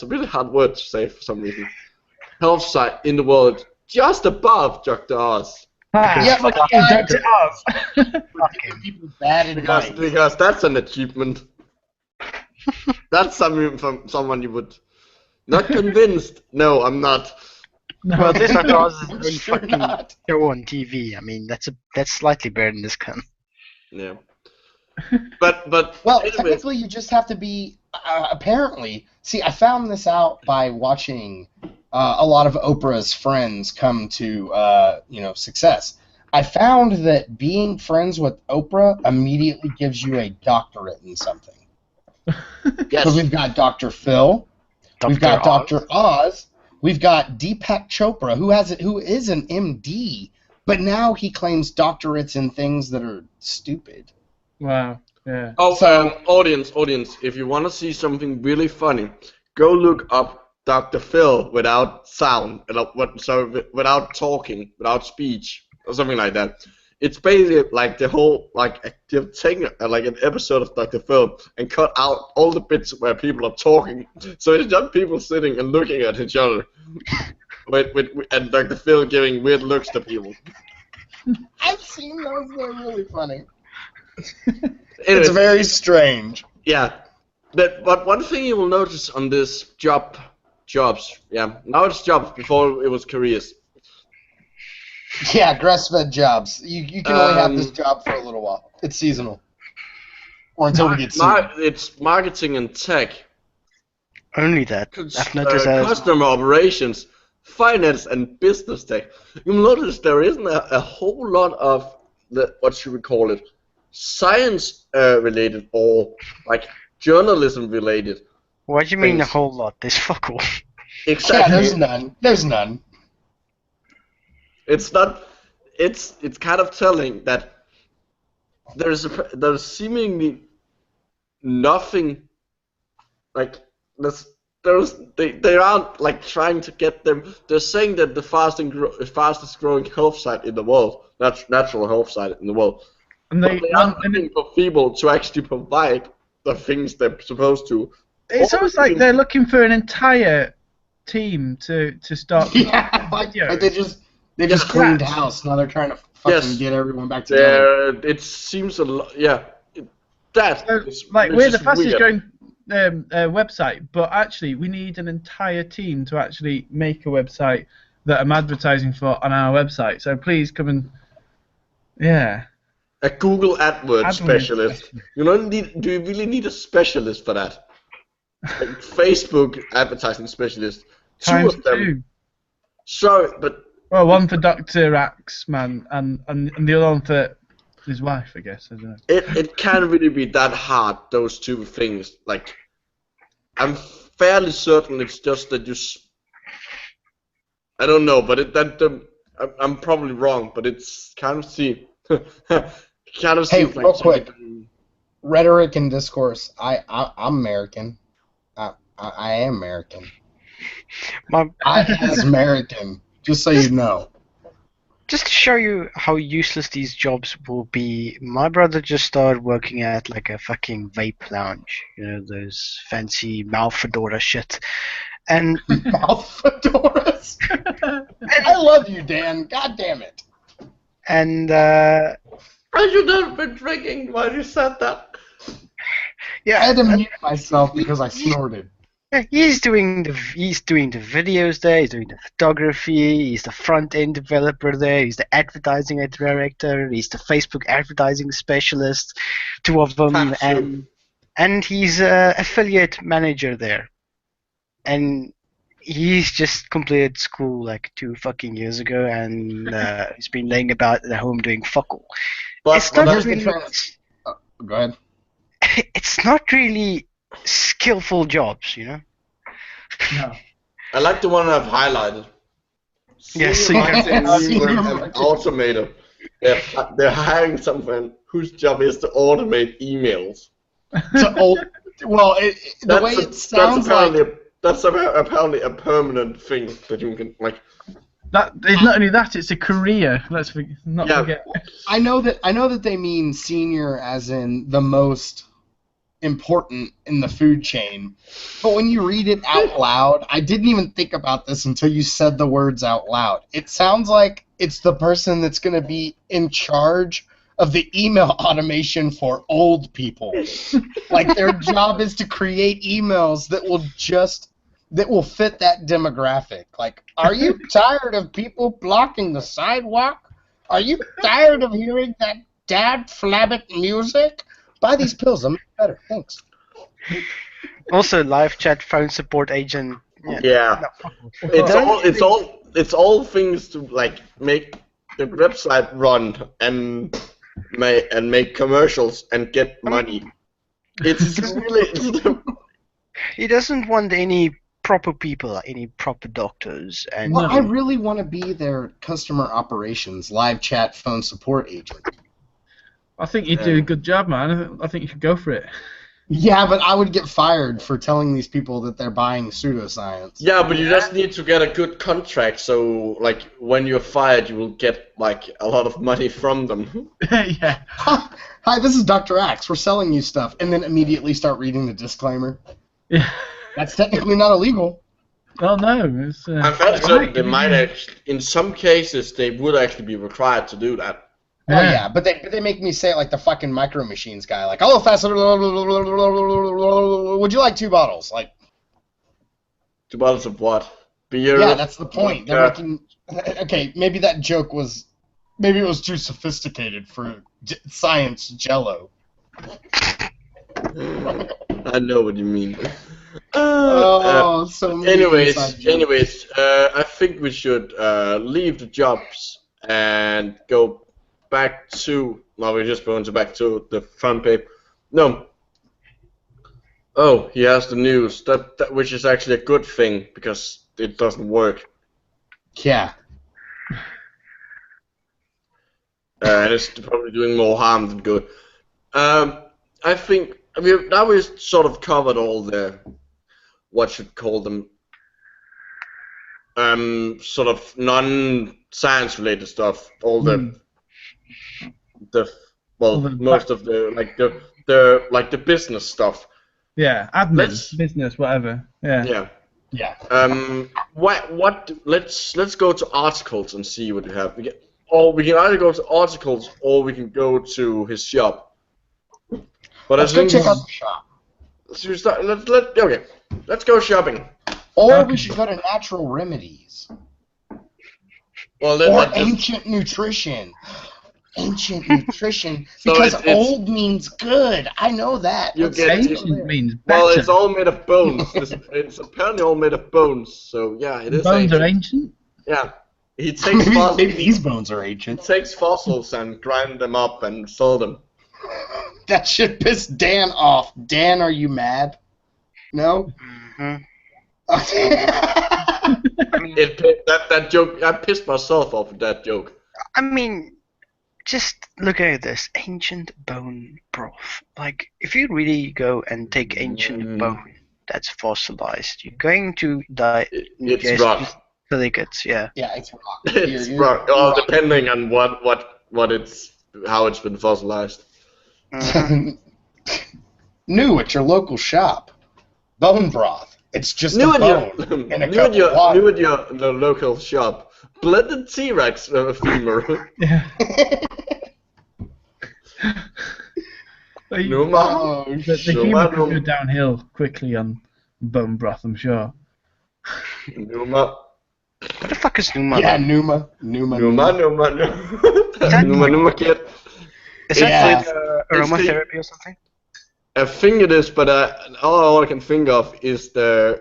really hard word to say for some reason. Health site in the world, just above Dr. Oz. Yeah, fuck you, Dr. Oz. People bad advice. Because that's an achievement. That's something from someone you would. Not convinced. No, I'm not. No. Well, this Dr. Oz is a Sure fucking not. show on TV. I mean, that's slightly better than this cunt. Yeah. But Well, anyways, technically, you just have to be. Apparently, see, I found this out by watching a lot of Oprah's friends come to, success. I found that being friends with Oprah immediately gives you a doctorate in something. yes. So we've got Dr. Phil, we've got Oz. Dr. Oz, we've got Deepak Chopra, who is an MD, but now he claims doctorates in things that are stupid. Wow. Yeah. Oh, So- audience, if you want to see something really funny, go look up Dr. Phil without sound, without talking, without speech, or something like that. It's basically like the whole, they've taken an episode of Dr. Phil and cut out all the bits where people are talking. So it's just people sitting and looking at each other, and Dr. Phil giving weird looks to people. I've seen those, they're really funny. Anyways, It's very strange. yeah. But one thing you will notice on this jobs, yeah. Now it's jobs, before it was careers. Yeah, grass-fed jobs. You can only have this job for a little while. It's seasonal. Or until we get sued. It's marketing and tech. Only that. I've noticed that. Customer operations, finance, and business tech. You'll notice there isn't a whole lot of what should we call it, science related or journalism related. What do you mean a things. whole lot? There's fuck all. Exactly. Yeah, there's none. There's none. It's not. It's kind of telling that there's seemingly nothing. They aren't trying to get them. They're saying that the fastest growing health site in the world, natural health site in the world. And But they aren't looking for people to actually provide the things they're supposed to. it's almost like they're looking for an entire team to start. Yeah, like they just cleaned house. Now they're trying to fucking get everyone back together. It seems a lot. Yeah, that So, is we're the just fastest weird. growing website, but actually we need an entire team to actually make a website that I'm advertising for on our website. So please come and A Google AdWords specialist. Do you really need a specialist for that? Facebook advertising specialist. times Two of them. 2. Sorry, but Well, one for Dr. Axman and the other one for his wife, I guess. I don't know. it can't really be that hard, those two things. I'm fairly certain it's just that I don't know, but I'm probably wrong, but it's kind of Hey, seems real like quick. something. Rhetoric and discourse. I'm American. I am American. My, I is American. Just so you know. just to show you how useless these jobs will be, my brother just started working at like a fucking vape lounge. You know, those fancy mouth fedora shit. And Mouth fedoras. I love you, Dan. God damn it. and I should have been drinking while you said that. yeah, I had to mute myself because I snorted. he's doing the videos there. He's doing the photography. He's the front end developer there. He's the advertising director. He's the Facebook advertising specialist. Two of them, That's true. and he's a affiliate manager there. And he's just completed school like 2 fucking years ago, and he's been laying about at home doing fuck all. But It's not here's the really. trans- Go ahead. It's not really skillful jobs, you know. No. I like the one I've highlighted. Yes, Senior so you- marketing Senior and marketing. automator. They're hiring someone whose job is to automate emails. Well, the way it sounds like. That's apparently a permanent thing that you can like. That it's not only that; it's a career. Let's not Yeah. forget. I know that they mean senior as in the most important in the food chain. But when you read it out loud, I didn't even think about this until you said the words out loud. It sounds like it's the person that's going to be in charge of the email automation for old people. Like their job is to create emails that will fit that demographic. Like, are you tired of people blocking the sidewalk? Are you tired of hearing that dad flabbit music? Buy these pills, they'll make it better. Thanks. Also, live chat phone support agent. Yeah. It's all things to like make the website run and make commercials and get money. It's really He doesn't want any proper people, any proper doctors, and Well, I really want to be their customer operations live chat phone support agent. I think you do a good job, man. I think you should go for it. Yeah, but I would get fired for telling these people that they're buying pseudoscience. Yeah, but you just need to get a good contract, so like when you're fired, you will get like a lot of money from them. Yeah. Hi, this is Dr. Axe. We're selling you stuff, and then immediately start reading the disclaimer. Yeah. That's technically not illegal. Well, no. It's, I'm fairly certain they might actually, in some cases, they would actually be required to do that. Oh yeah, but they make me say it like the fucking Micro Machines guy, like, hello, fast. Would you like 2 bottles? Like, 2 bottles of what? Beer? yeah, that's the point. They're vodka. making. Okay, maybe that joke was, maybe it was too sophisticated for science Jello. I know what you mean. So many inside jokes. Anyways, I think we should leave the jobs and go back to. No, we're just going back to the front page. No. Oh, he has the news. That which is actually a good thing because it doesn't work. Yeah. And it's probably doing more harm than good. I think now we've sort of covered all the what should call them sort of non-science related stuff. All most of the like the business stuff. Yeah, admin, business, whatever. Yeah. Yeah. Yeah. Let's go to articles and see what we have. We can either go to articles or we can go to his shop. But Let's go check out the shop. Let's go shopping. Or we should go to Natural Remedies. Well, then Or Ancient Nutrition. Ancient Nutrition. Because it's old means good. I know that. Ancient means better. Well, it's all made of bones. It's apparently all made of bones. So yeah, it is. Bones are ancient? Yeah. He takes fossils. Maybe these bones are ancient. He takes fossils and grind them up and sell them. That shit pissed Dan off. Dan, are you mad? No? Mhm. Okay. I that joke. I pissed myself off with that joke. I mean, just look at this ancient bone broth. Like, if you really go and take ancient bone that's fossilized, you're going to die. It's rock. Silicates, yeah. Yeah, it's rock. It's rock. Well, depending on what it's how it's been fossilized. New at your local shop. Bone broth. It's just New a at bone in a cup of water. new at your local shop. Blended T-Rex femur. Yeah. Numa. The humour could go downhill quickly on bone broth, I'm sure. Numa. What the fuck is Numa? Yeah, Numa kid. Is that like aromatherapy or something? I think it is, but all I can think of is the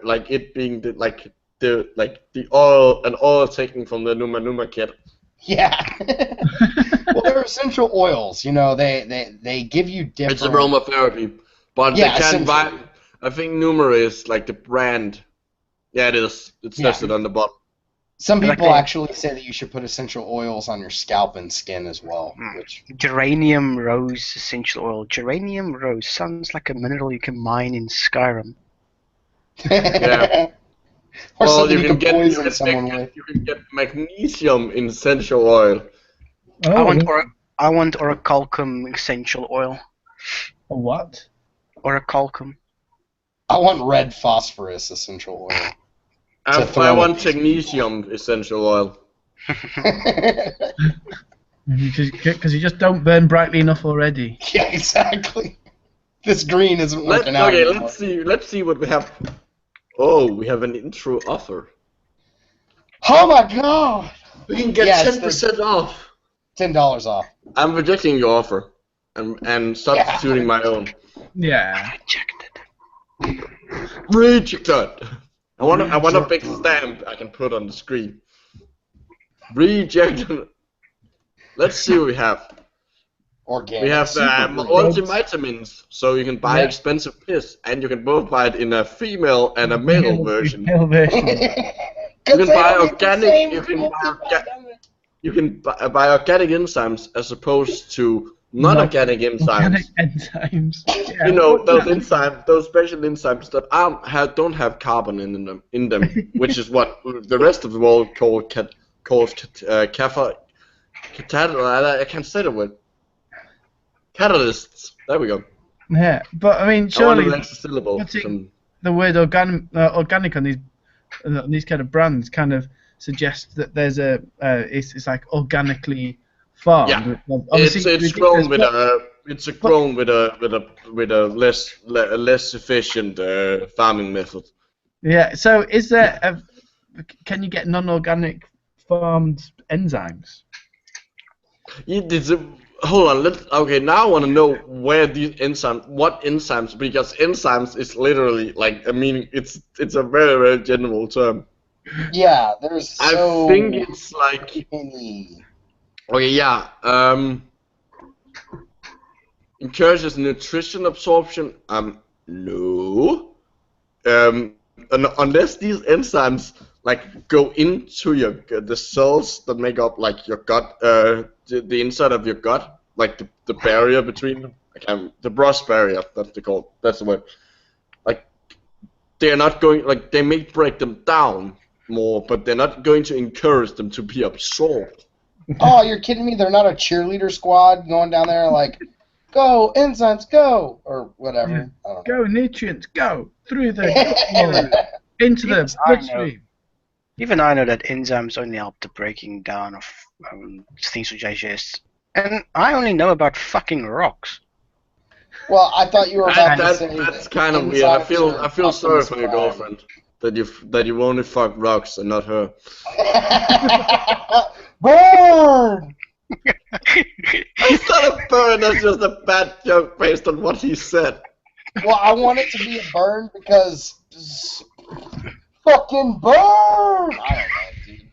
oil taken from the Numa kit. Yeah. Well, they're essential oils. You know, they give you different. It's aromatherapy, but they can't buy. I think Numa is like the brand. Yeah, it is. It says it on the bottom. Some people actually say that you should put essential oils on your scalp and skin as well. Which Geranium rose essential oil. Geranium rose sounds like a mineral you can mine in Skyrim. Yeah. Or well, something you can poison someone with. You can get magnesium in essential oil. Oh, I want orichalcum essential oil. A what? Orichalcum. I want red phosphorus essential oil. I want magnesium essential oil. Because you just don't burn brightly enough already. Yeah, exactly. This green isn't working out. Okay, anymore. let's see what we have. Oh, we have an intro offer. Oh my god! We can get 10% off. $10 off. I'm rejecting your offer, and substituting my own. Yeah. Rejected. I want a big stamp I can put on the screen. Rejected. Let's see what we have. Organic. We have multivitamins, so you can buy expensive piss, and you can both buy it in a female and a male version. Male version. You can buy organic. You can buy organic enzymes as opposed to non-organic enzymes. Organic enzymes. Yeah. You know those enzymes, those special enzymes that don't have carbon in them, which is what the rest of the world calls I can't say the word. Catalysts. There we go. Yeah, but I mean, surely putting the word organic on these kind of brands kind of suggests that there's it's like organically farmed. Yeah, it's grown with a less efficient farming method. Yeah. So is there can you get non-organic farmed enzymes? Hold on. Okay, now I want to know what enzymes, because enzymes is literally like it's a very very general term. Yeah, there's. I think it's like. Many. Okay, yeah. Encourages nutrition absorption. No. Unless these enzymes like go into the cells that make up like your gut, the inside of your gut, like the barrier between them. The Bruss barrier. That's the word. Like they're not going. Like they may break them down more, but they're not going to encourage them to be absorbed. Oh, you're kidding me? They're not a cheerleader squad going down there like, go enzymes, go, or whatever. Yeah. I don't know. Go nutrients, go through the into the bloodstream. Even I know that enzymes only help the breaking down of things to digest, and I only know about fucking rocks. Well, I thought you were about to say that's kind of weird. I feel sorry for your girlfriend that you only fuck rocks and not her. Burn! It's not a burn. That's just a bad joke based on what he said. Well, I want it to be a burn because fucking burn! I don't know, dude.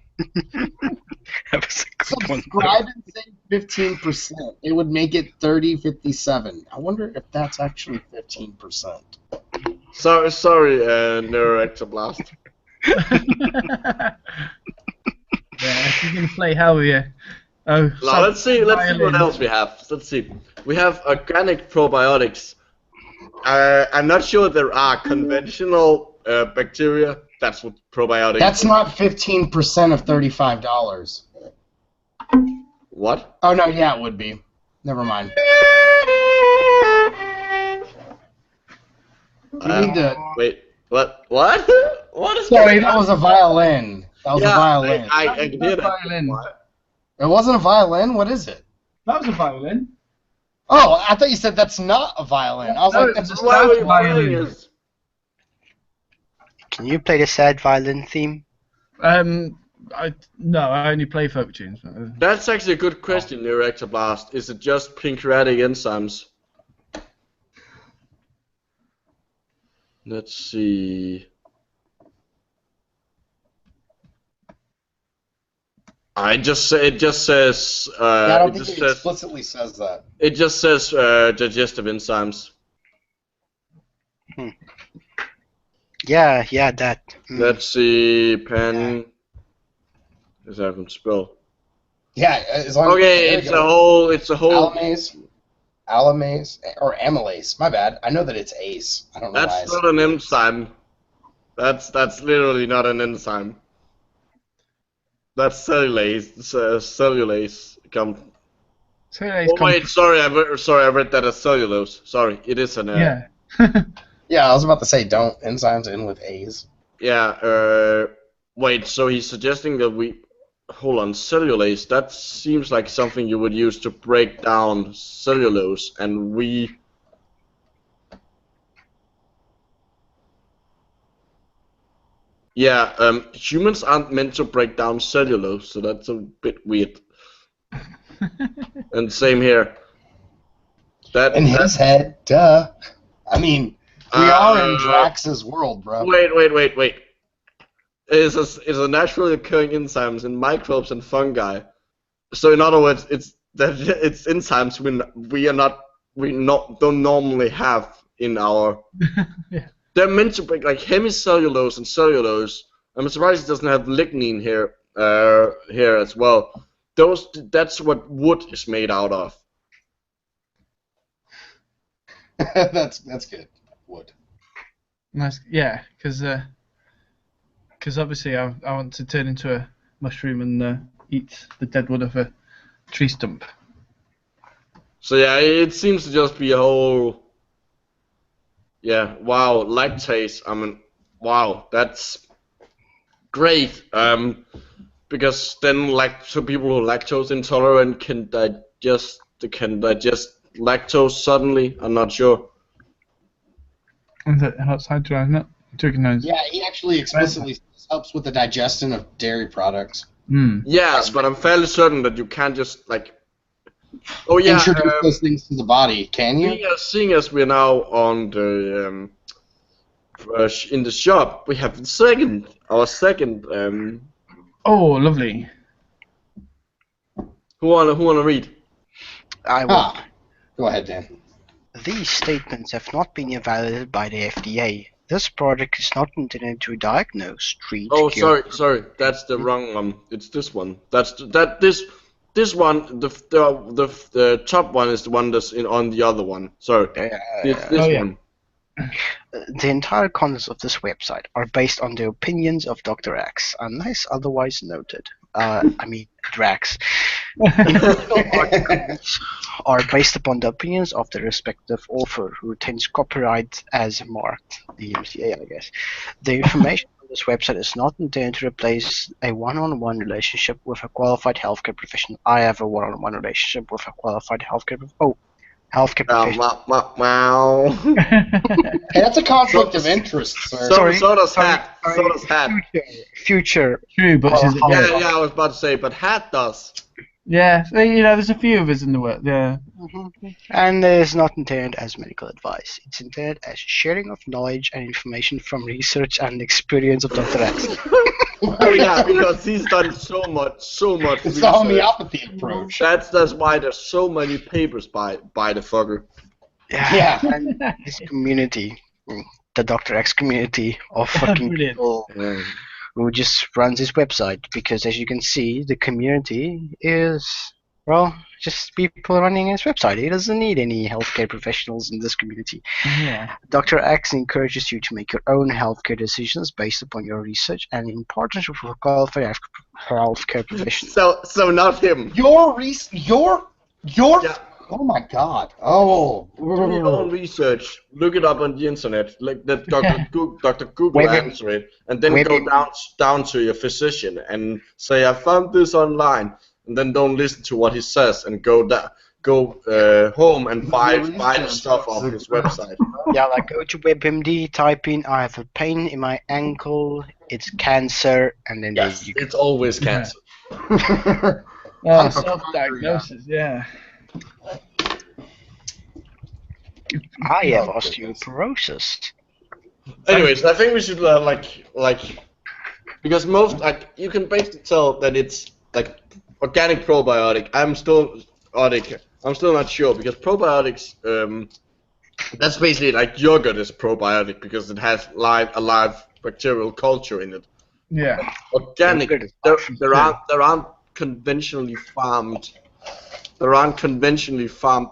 That was a good one. Subscribe and save 15%. It would make it 30.57. I wonder if that's actually 15%. Sorry, Neuroectoblast. Yeah, if you're gonna play hell, yeah. Oh, Now let's see what else we have. Let's see. We have organic probiotics. I'm not sure there are conventional bacteria. That's what probiotics. That's not 15% of $35. What? Oh no, yeah, it would be. Never mind. You need to. Wait. What? What? What is? Sorry, that was a violin. That was a violin. I can hear that. Violin. What? It wasn't a violin. What is it? That was a violin. Oh, I thought you said that's not a violin. I was No, like, that's it's a a Why were you violin. playing this? Can you play the sad violin theme? No, I only play folk tunes. That's actually a good question, Erector Blast. Is it just pancreatic enzymes? Let's see. It just says. I don't it think just it says. explicitly says that. It just says digestive enzymes. Yeah, that. Let's see. Pen. Is that from spell? Yeah, as long Okay, as, it's a whole. Allamase, or amylase. My bad. I know that it's ACE. I don't know why. That's not an enzyme. That's literally not an enzyme. That's cellulase. Cellulase. Wait, sorry, I read that as cellulose. Sorry, it is an. Yeah. Yeah, I was about to say, don't enzymes end with A's. Yeah. Wait. So he's suggesting that we. Hold on, cellulase. That seems like something you would use to break down cellulose, and we. Yeah, humans aren't meant to break down cellulose, so that's a bit weird. And same here. In his head, duh. I mean, we are in Drax's world, bro. Wait. It's a naturally occurring enzymes in microbes and fungi. So in other words, it's enzymes we don't normally have in our. Yeah. They're meant to break like hemicellulose and cellulose. I'm surprised it doesn't have lignin here as well. That's what wood is made out of. That's good. Wood. Nice. Yeah, because obviously I want to turn into a mushroom and eat the dead wood of a tree stump. So yeah, it seems to just be a whole. Yeah, wow, lactase. I mean, wow, that's great. Because then, so people who are lactose intolerant can digest lactose suddenly. I'm not sure. And that outside dry, isn't it? Yeah, he actually explicitly helps with the digestion of dairy products. Yes, but I'm fairly certain that you can't just introduce those things to the body. Can you? Seeing as we're now on the in the shop, we have our second. Oh, lovely. Who wanna read? I will. Go ahead, Dan. These statements have not been evaluated by the FDA. This product is not intended to diagnose, treat. Oh, cure. sorry, that's the wrong one. It's this one. This one. The top one is the one that's on the other one. Sorry, it's this one. The entire contents of this website are based on the opinions of Dr. X, unless otherwise noted. Drax. Individual articles are based upon the opinions of the respective author, who retains copyright as marked, DMCA, I guess. The information on this website is not intended to replace a one-on-one relationship with a qualified healthcare professional. I have a one-on-one relationship with a qualified healthcare professional. Wow. Hey, that's a conflict of interest, sir. So does Hat. So does Hat. Future. True, but she's Yeah, I was about to say, but Hat does. Yeah, there's a few of us in the world. Yeah. And it is not intended as medical advice. It's intended as sharing of knowledge and information from research and experience of Dr. X. Oh yeah, because he's done so much. It's research. the homeopathy approach. That's why there's so many papers by the fucker. Yeah. And this community, the Dr. X community of fucking Brilliant. people who just runs his website, because as you can see, the community is, well, just people running his website. He doesn't need any healthcare professionals in this community. Yeah. Dr. X encourages you to make your own healthcare decisions based upon your research and in partnership with qualified healthcare professionals. So not him. Your Yeah. oh my God. Oh. Do your own research. Look it up on the internet. Like that Dr. Google Wait, answer it, and then wait, go down to your physician and say, "I found this online," and then don't listen to what he says and go home and buy the stuff off his website. Yeah, like go to WebMD, type in "I have a pain in my ankle, it's cancer," and then Yes, you it's always cancer. Self-diagnosis, yeah. I have osteoporosis. Anyways, I think we should because most you can basically tell that it's like organic probiotic. I'm still not sure, because probiotics that's basically like yogurt is probiotic because it has a live bacterial culture in it. Yeah. Organic, there aren't conventionally farmed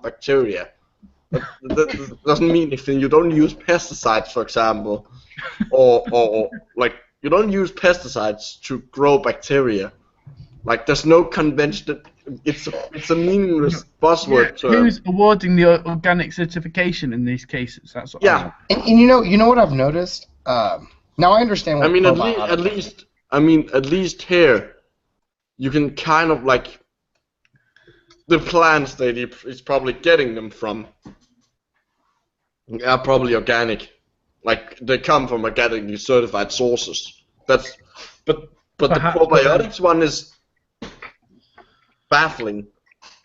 bacteria. That doesn't mean anything. You don't use pesticides, for example, or like you don't use pesticides to grow bacteria. Like there's no convention. It's a meaningless buzzword term. Who's awarding the organic certification in these cases? That's what Yeah. And you know what I've noticed? Now I understand what at least here, you can kind of like the plants that he's probably getting them from are probably organic, like they come from organically certified sources. But the probiotics one is baffling.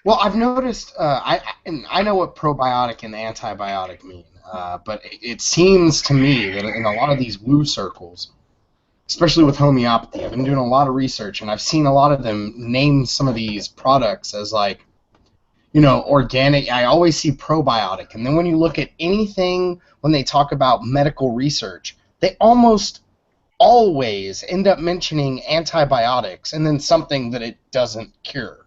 Well, I've noticed. I know what probiotic and antibiotic mean, but it seems to me that in a lot of these woo circles, especially with homeopathy, I've been doing a lot of research, and I've seen a lot of them name some of these products as like, organic. I always see probiotic, and then when you look at anything when they talk about medical research, they almost always end up mentioning antibiotics and then something that it doesn't cure.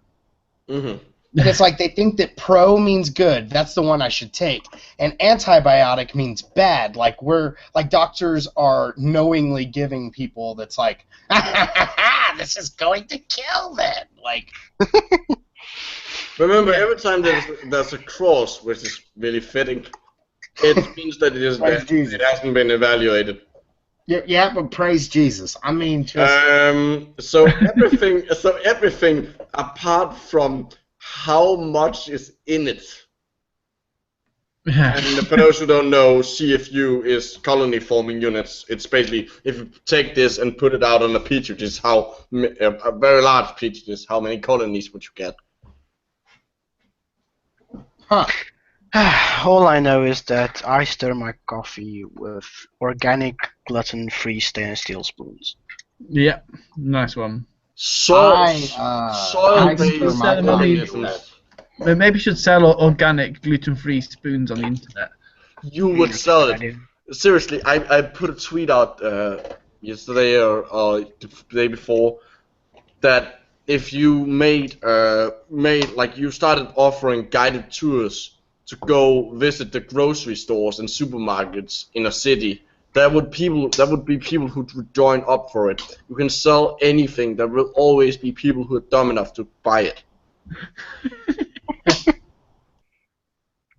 Mm-hmm. It's like they think that pro means good, that's the one I should take, and antibiotic means bad. Like doctors are knowingly giving people that's like, this is going to kill them. Like. Remember, every time there's a cross, which is really fitting, it means that it hasn't been evaluated. Yeah, but praise Jesus. I mean, just so everything apart from how much is in it. And for those who don't know, CFU is colony forming units. It's basically, if you take this and put it out on a petri dish, a very large petri dish, how many colonies would you get? Huh. All I know is that I stir my coffee with organic, gluten-free stainless steel spoons. Yeah, nice one. Soil-based organisms. Maybe you should sell organic, gluten-free spoons on the internet. You would sell it. Seriously, I put a tweet out yesterday or the day before that if you made like you started offering guided tours to go visit the grocery stores and supermarkets in a city, there would be people who would join up for it. You can sell anything. There will always be people who are dumb enough to buy it.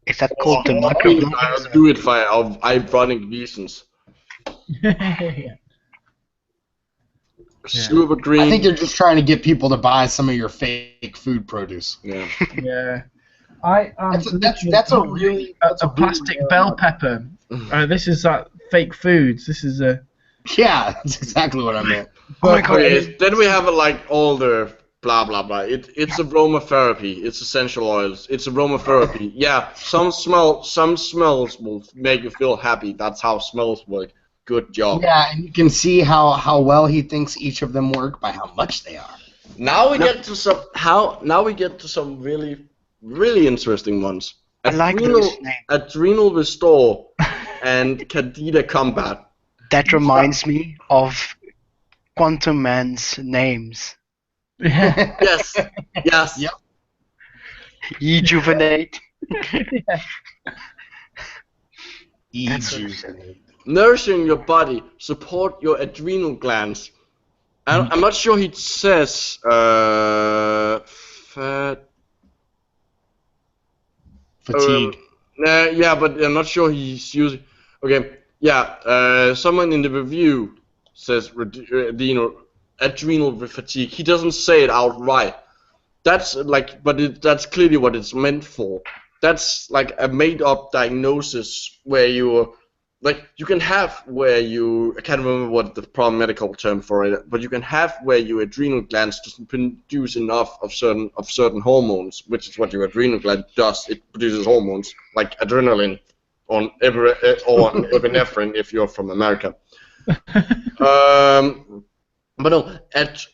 Is that called the Microblogganism? I'll do it for ironic reasons. Super green. I think you're just trying to get people to buy some of your fake food produce. Yeah. Yeah. That's a really plastic bell pepper. This is fake foods. This is a. Yeah, that's exactly what I meant. Then we have all the blah blah blah. It's aromatherapy. It's essential oils. It's aromatherapy. Yeah, some smells will make you feel happy. That's how smells work. Good job. Yeah, and you can see how well he thinks each of them work by how much they are. Now we get to some really really interesting ones. I like this name. Adrenal Restore and Candida Combat. That reminds me of Quantum Man's names. Yeah. Yes. Yes. Yep. Ejuvenate. Yeah. That's what it Eju. said. Nourishing your body, support your adrenal glands. I'm not sure he says fat. Fatigue. Yeah, but I'm not sure he's using. Okay, yeah. Someone in the review says adrenal fatigue. He doesn't say it outright. That's like, but that's clearly what it's meant for. That's like a made-up diagnosis where you, like, you can have where you. I can't remember what the proper medical term for it, but you can have where your adrenal glands doesn't produce enough of certain hormones, which is what your adrenal gland does. It produces hormones like adrenaline, or epinephrine if you're from America. But no,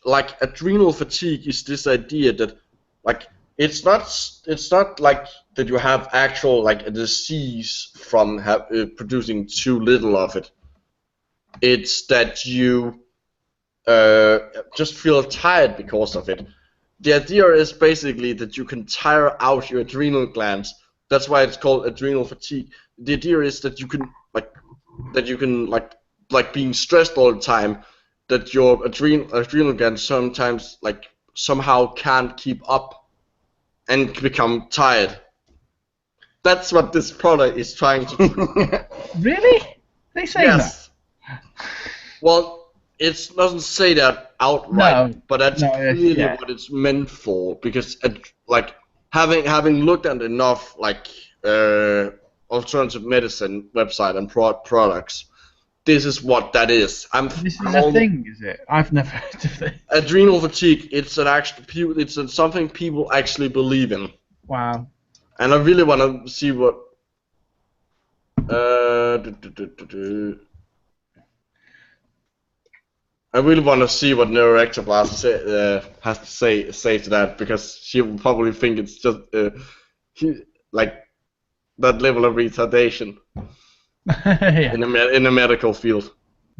like adrenal fatigue is this idea that, like, it's not like that you have actual like a disease from producing too little of it. It's that you just feel tired because of it. The idea is basically that you can tire out your adrenal glands. That's why it's called adrenal fatigue. The idea is that you can like being stressed all the time, that your adrenal glands sometimes like somehow can't keep up and become tired. That's what this product is trying to do. Really? They say Yes. Well, it doesn't say that outright, No. but that's No, clearly yeah. what it's meant for. Because like having looked at enough like alternative medicine website and products, this is what that is. This is a thing, is it? I've never heard of it. Adrenal fatigue. It's something people actually believe in. Wow. And I really want to see what. I really want to see what Neuroectoblast has to say to that, because she will probably think it's just like that level of retardation Yeah. in the medical field.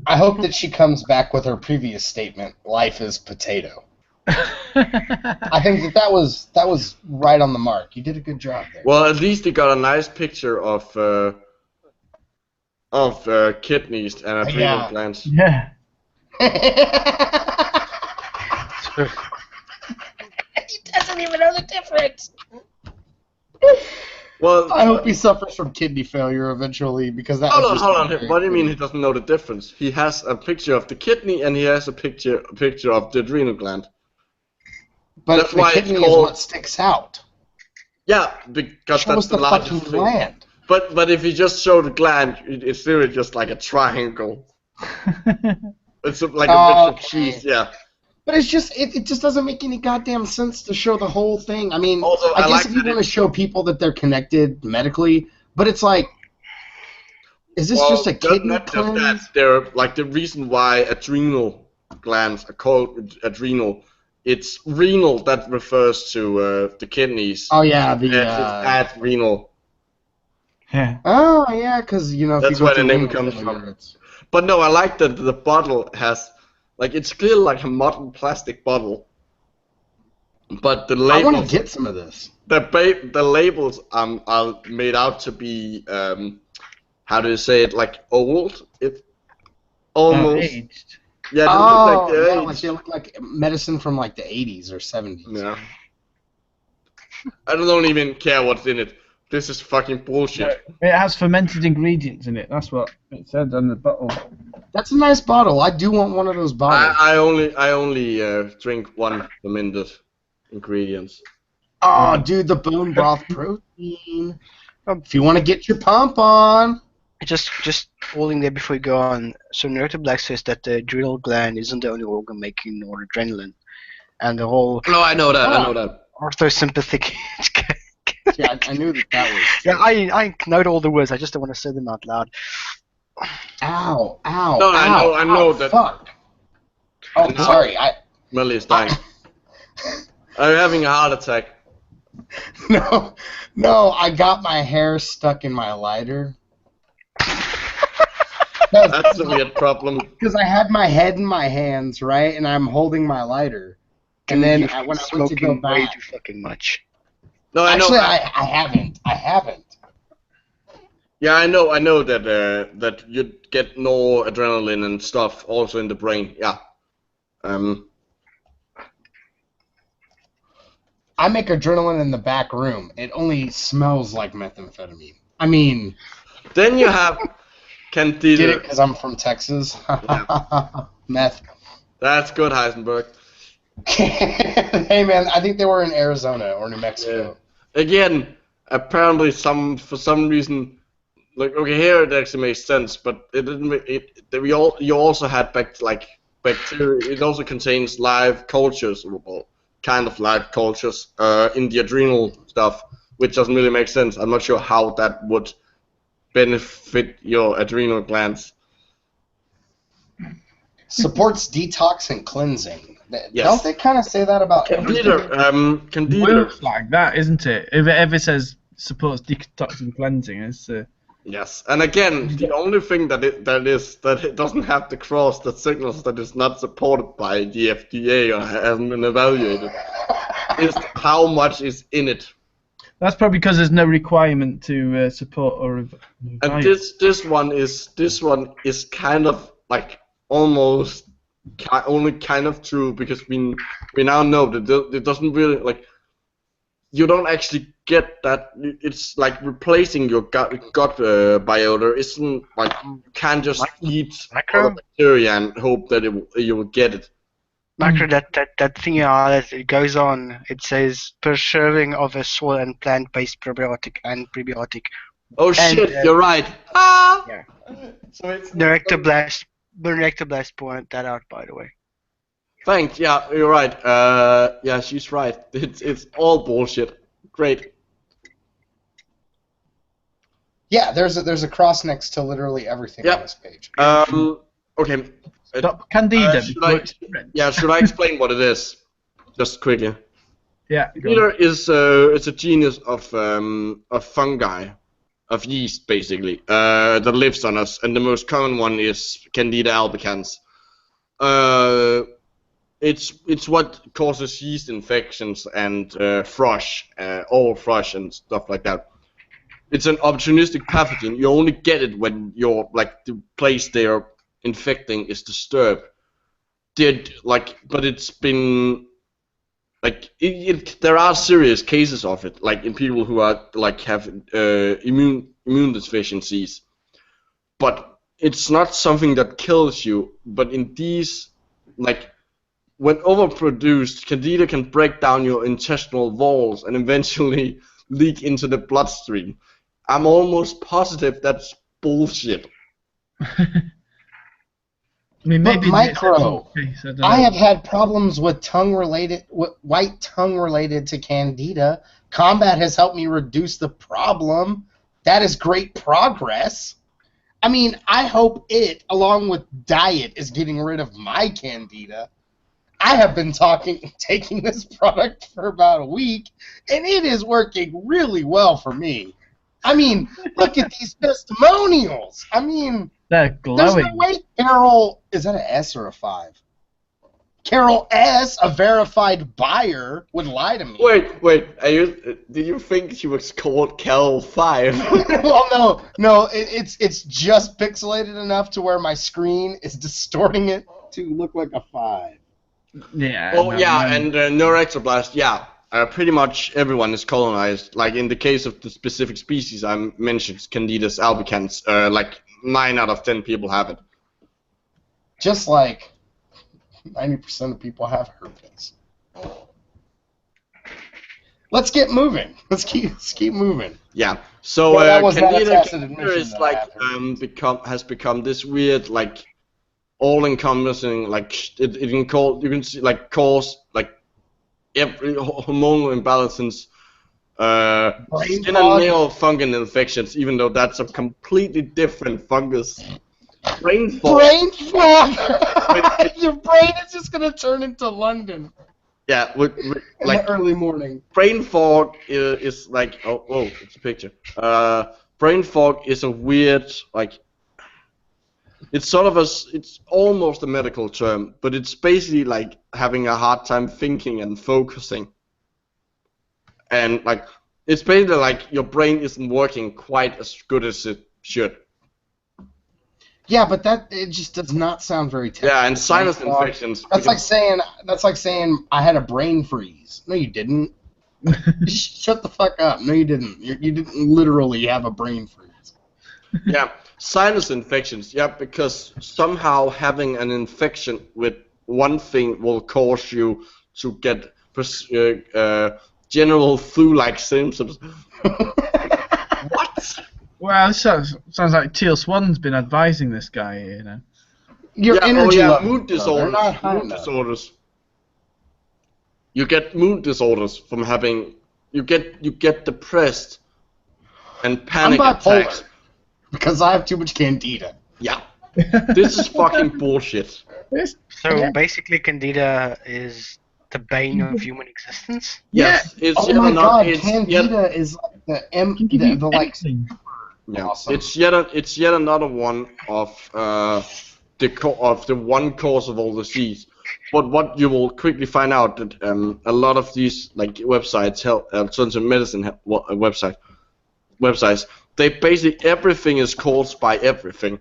I hope that she comes back with her previous statement, life is potato. I think that was right on the mark. You did a good job there. Well, at least they got a nice picture of kidneys and adrenal glands. Yeah. He doesn't even know the difference. Well, I hope he suffers from kidney failure eventually, because that. hold on. What do you mean he doesn't know the difference? He has a picture of the kidney and he has a picture of the adrenal gland. But That's the why kidney it's is called. what sticks out. Yeah, because Show that's us the the largest fucking thing. gland. But if you just show the gland, it's literally just like a triangle. It's like a bit of cheese, yeah. But it's just it just doesn't make any goddamn sense to show the whole thing. I mean, Also, I I guess like if you that want to show people that they're connected medically, but it's like, is this just a kidney not just cleanse? that. They're like the reason why adrenal glands are called adrenal. It's renal that refers to the kidneys. Oh yeah, And it's adrenal. Yeah. Oh yeah, because you know if That's you go where the through name renal comes failure, from. it's- But no, I like that the bottle has, like, it's clearly like a modern plastic bottle. But the I want to labels, get some of this. the labels are made out to be how do you say it, like old? It almost Aged. yeah. They Oh, look like they're yeah, like aged. they look like medicine from like the 80s or 70s. Yeah. I don't even care what's in it. This is fucking bullshit. It has fermented ingredients in it. That's what it said on the bottle. That's a nice bottle. I do want one of those bottles. I only drink one fermented ingredients. Oh, dude, the bone broth protein. If you want to get your pump on. Just holding there before you go on. So Narrative Black says that the adrenal gland isn't the only organ making noradrenaline, and the whole No, I know that. orthosympathetic. Yeah, I knew that was. Yeah, I know all the words. I just don't want to say them out loud. Ow! No, ow, I know ow, that. Fuck. Oh, No. sorry. Melly is dying. I'm having a heart attack. No, I got my hair stuck in my lighter. That's a weird problem. Because I had my head in my hands, right, and I'm holding my lighter, and then when I went to go smoking way back. too fucking much. No, I know. Actually, I haven't. I haven't. Yeah, I know that that you get noradrenaline and stuff also in the brain. Yeah. I make adrenaline in the back room. It only smells like methamphetamine. I mean, Then you have Candida. get it? Because I'm from Texas. Meth. That's good, Heisenberg. Hey man, I think they were in Arizona or New Mexico. Yeah. Again, apparently for some reason, like okay, here it actually makes sense, but it didn't. You also had bacteria. It also contains live cultures, well, kind of live cultures, in the adrenal stuff, which doesn't really make sense. I'm not sure how that would benefit your adrenal glands. Supports detox and cleansing. Yes. Don't they kind of say that about Candida. Candida. Looks like that, isn't it? If it ever says supports detox and cleansing, it's. Yes, and again, the only thing that it doesn't have the cross that signals that it's not supported by the FDA or hasn't been evaluated is how much is in it. That's probably because there's no requirement to support or. And this one is kind of like almost only kind of true because we now know that it doesn't really like. You don't actually get that. It's like replacing your gut biota. Isn't like you can't just eat all the bacteria and hope that you will get it. Macro, that thing that it goes on. It says per serving of a soil and plant-based probiotic and prebiotic. Oh shit! You're right. Ah. Yeah. So it's Director Blast pointed that out, by the way. Thanks. Yeah, you're right. Yeah, she's right. It's all bullshit. Great. Yeah, there's a cross next to literally everything on this page. Okay. Stop Candida. Should I explain what it is? Just quickly. Yeah. Candida is it's a genus of fungi, of yeast basically, that lives on us, and the most common one is Candida albicans. It's what causes yeast infections and thrush, oral thrush and stuff like that. It's an opportunistic pathogen. You only get it when the place they're infecting is disturbed. But it's been there are serious cases of it, like in people who are have immune deficiencies. But it's not something that kills you. But in these when overproduced, Candida can break down your intestinal walls and eventually leak into the bloodstream. I'm almost positive that's bullshit. I mean, maybe Micro, I have know. had problems with white tongue related to Candida. Combat has helped me reduce the problem. That is great progress. I mean, I hope it, along with diet, is getting rid of my Candida. I have been taking this product for about a week, and it is working really well for me. I mean, look at these testimonials. I mean, they're glowing. There's no way Carol, is that an S or a 5? Carol S, a verified buyer, would lie to me. Wait, do you think she was called Carol 5? Well, no, it's just pixelated enough to where my screen is distorting it to look like a 5. Yeah. Oh yeah, and neuroectoblast, yeah. Pretty much everyone is colonized. Like in the case of the specific species I mentioned, Candida albicans, 9 out of 10 people have it. Just like 90% of people have herpes. Let's get moving. Let's keep moving. Yeah. So Candida is has become this weird all-encompassing it can cause every hormonal imbalances, skin and nail fungal infections, even though that's a completely different fungus. Brain fog. Your brain is just gonna turn into London. Yeah, in the early morning. Brain fog is it's a picture. Brain fog is a weird it's sort of it's almost a medical term, but it's basically like having a hard time thinking and focusing. And like, it's basically like your brain isn't working quite as good as it should. Yeah, but it just does not sound very technical. Yeah, and sinus infections. That's like saying I had a brain freeze. No, you didn't. Shut the fuck up. No, you didn't. You didn't literally have a brain freeze. Yeah, sinus infections. Yeah, because somehow having an infection with one thing will cause you to get general flu-like symptoms. What? Well, this sounds like Teal Swan's been advising this guy, you know. Your energy level, mood disorders. You get mood disorders from having. You get depressed and panic attacks because I have too much Candida. Yeah, this is fucking bullshit. So basically, Candida is the bane of human existence. Yes, it's oh my god, Candida is like the like. Yeah, awesome. It's yet another one of the one cause of all disease. But what you will quickly find out that a lot of these like websites, alternative medicine websites, they basically everything is caused by everything.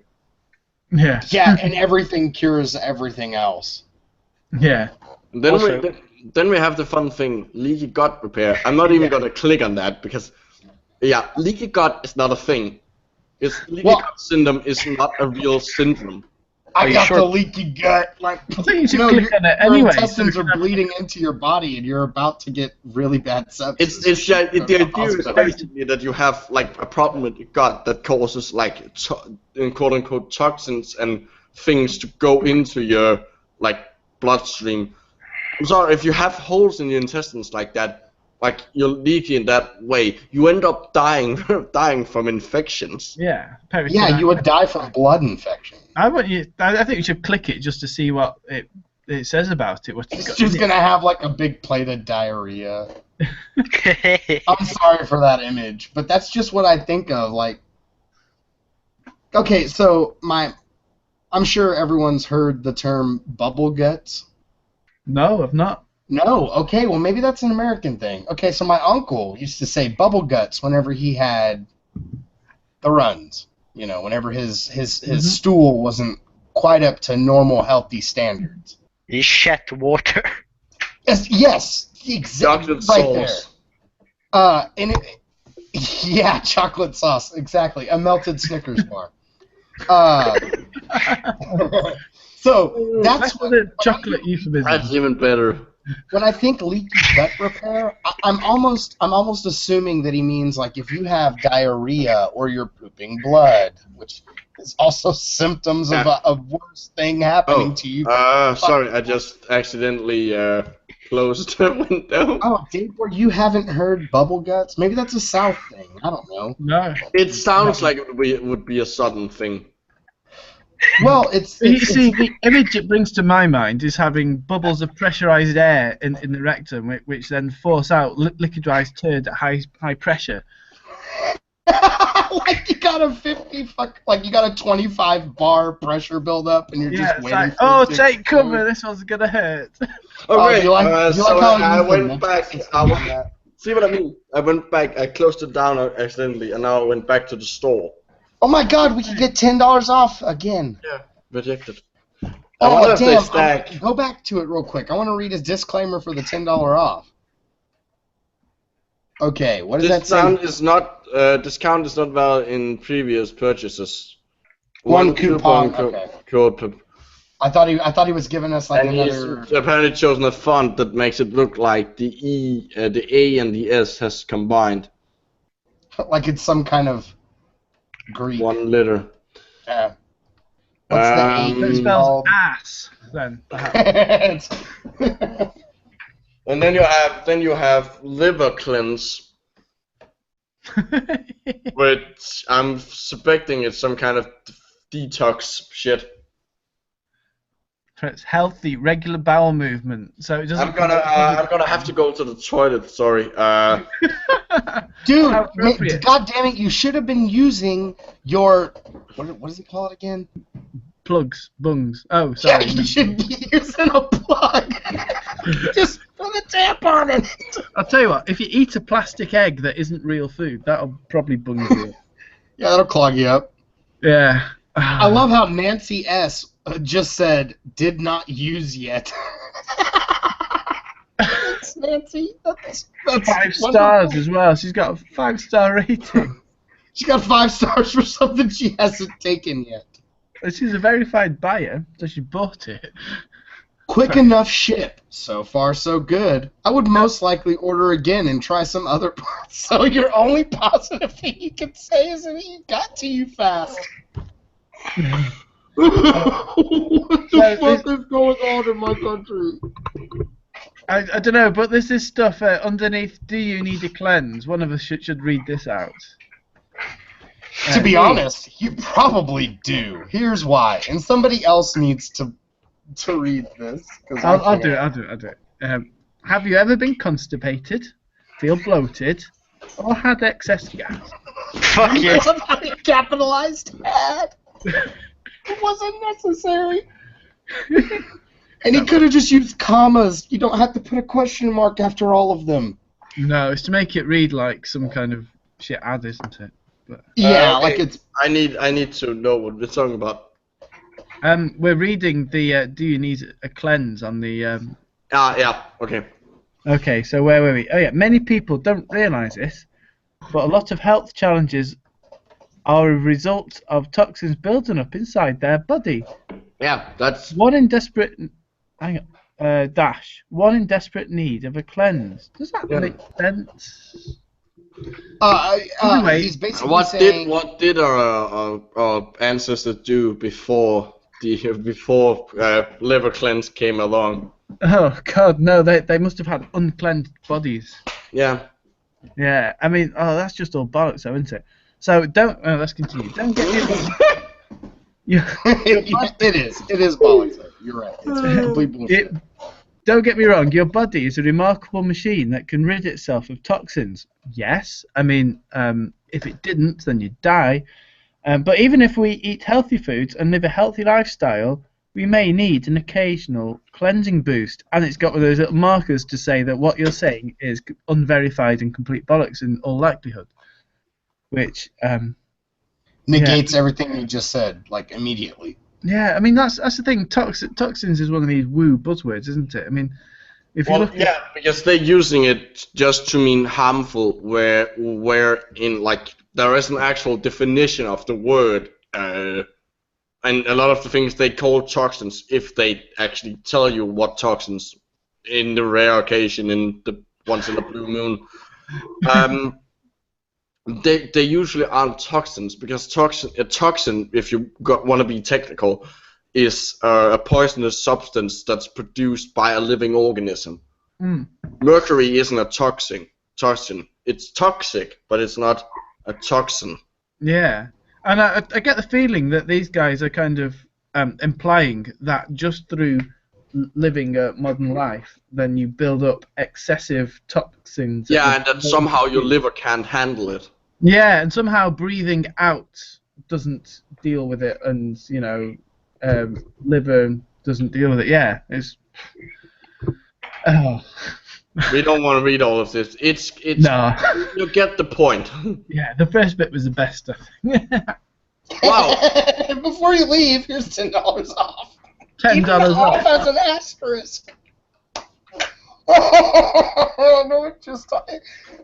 Yeah. Yeah, and everything cures everything else. Yeah. And then we have the fun thing, leaky gut repair. I'm not even gonna click on that because. Yeah, leaky gut is not a thing. Leaky gut syndrome is not a real syndrome. I got the leaky gut. Like, I think you should click on it anyway. Your intestines are bleeding into your body, and you're about to get really bad sepsis. The idea is basically that you have like a problem with your gut that causes like quote unquote toxins and things to go into your like bloodstream. I'm sorry, if you have holes in your intestines like that. Like you're leaky in that way, you end up dying from infections. Yeah. Yeah, you would die from blood infection. I think you should click it just to see what it says about it. It's just gonna have like a big plate of diarrhea. I'm sorry for that image, but that's just what I think of. Like, okay, so I'm sure everyone's heard the term bubble guts. No, I've not. No, okay, well maybe that's an American thing. Okay, so my uncle used to say bubble guts whenever he had the runs. You know, whenever his stool wasn't quite up to normal healthy standards. He shat water. Yes, exactly. Right there. Yeah, chocolate sauce, exactly. A melted Snickers bar. So that's what the chocolate euphemism. That's even better. When I think leaky gut repair, I'm almost assuming that he means like if you have diarrhea or you're pooping blood, which is also symptoms of a worse thing happening to you. Sorry, I just accidentally closed the window. Oh, Dave, you haven't heard bubble guts? Maybe that's a South thing. I don't know. No. It sounds like it would be a Southern thing. Well, it's the image it brings to my mind is having bubbles of pressurized air in the rectum, which then force out liquidized turd at high pressure. Like you got a 25 bar pressure buildup, and you're just waiting. Like, oh, take cover! This one's gonna hurt. Okay, I went back. See what I mean? I went back. I closed it down accidentally, and now I went back to the store. Oh my God, we can get $10 off again. Yeah, rejected. Oh damn! Go back to it real quick. I want to read his disclaimer for the $10 off. Okay, what does that say? Discount is not valid in previous purchases. One coupon code. I thought he was giving us like another. He's apparently chosen a font that makes it look like the A and the S has combined. Like it's some kind of Greek. 1 liter. Yeah. What's the A? It spells ass. Then. And then you have liver cleanse, which I'm suspecting it's some kind of detox shit. It's healthy, regular bowel movement. So it doesn't. I'm gonna have to go to the toilet. Sorry. Dude, God damn it! You should have been using your what does he call it again? plugs, bungs. Oh, sorry. You should be using a plug. Just put a tampon in it. I'll tell you what. If you eat a plastic egg that isn't real food, that'll probably bung you up. Yeah, that'll clog you up. Yeah. I love how Nancy S. Just said, did not use yet. Thanks, Nancy. That's 5 stars wonderful. as well. She's got a 5-star rating. She got 5 stars for something she hasn't taken yet. She's a verified buyer, so she bought it. Quick enough ship. So far, so good. I would most likely order again and try some other parts. So your only positive thing you can say is that it got to you fast. What the fuck is going on in my country? I don't know, but there's this stuff underneath. Do you need a cleanse? One of us should read this out. To be honest, you probably do. Here's why. And somebody else needs to read this. I'll do it. Have you ever been constipated, feel bloated, or had excess gas? Fuck I yes. love how you capitalized that. It wasn't necessary. And he could have just used commas. You don't have to put a question mark after all of them. No, it's to make it read like some kind of shit ad, isn't it? But, Yeah, okay. like it's... I need to know what we're talking about. we're reading the do you need a cleanse on the Yeah, okay. Okay, so where were we? Oh yeah, many people don't realise this, but a lot of health challenges are a result of toxins building up inside their body. Yeah, that's... One in desperate need of a cleanse. Does that make sense? Anyway, he's basically saying... What did our ancestors do before liver cleanse came along? Oh God, no! They must have had uncleansed bodies. Yeah. Yeah, I mean, that's just all bollocks, though, isn't it? So don't. Let's continue. Don't get me wrong. It is bollocks. You're right. It's complete bullshit. Don't get me wrong. Your body is a remarkable machine that can rid itself of toxins. Yes, I mean, if it didn't, then you'd die. But even if we eat healthy foods and live a healthy lifestyle, we may need an occasional cleansing boost. And it's got one of those little markers to say that what you're saying is unverified and complete bollocks in all likelihood. Which negates everything you just said, like, immediately. Yeah, I mean, that's the thing. Toxins is one of these woo buzzwords, isn't it? I mean, if you look at... because they're using it just to mean harmful, where in, like, there is an actual definition of the word, and a lot of the things they call toxins, if they actually tell you what toxins, in the rare occasion, in the once in a blue moon, they usually aren't toxins, because a toxin, if you want to be technical, is a poisonous substance that's produced by a living organism. Mercury isn't a toxin. It's toxic, but it's not a toxin. Yeah, and I get the feeling that these guys are kind of implying that just through living a modern life, then you build up excessive toxins. Yeah, and that somehow your liver can't handle it. Yeah, and somehow breathing out doesn't deal with it, and liver doesn't deal with it. Yeah, it's. Oh. We don't want to read all of this. It's no. You get the point. Yeah, the first bit was the best, I think. Wow. Before you leave, here's $10 off. $10 off. As an asterisk. No,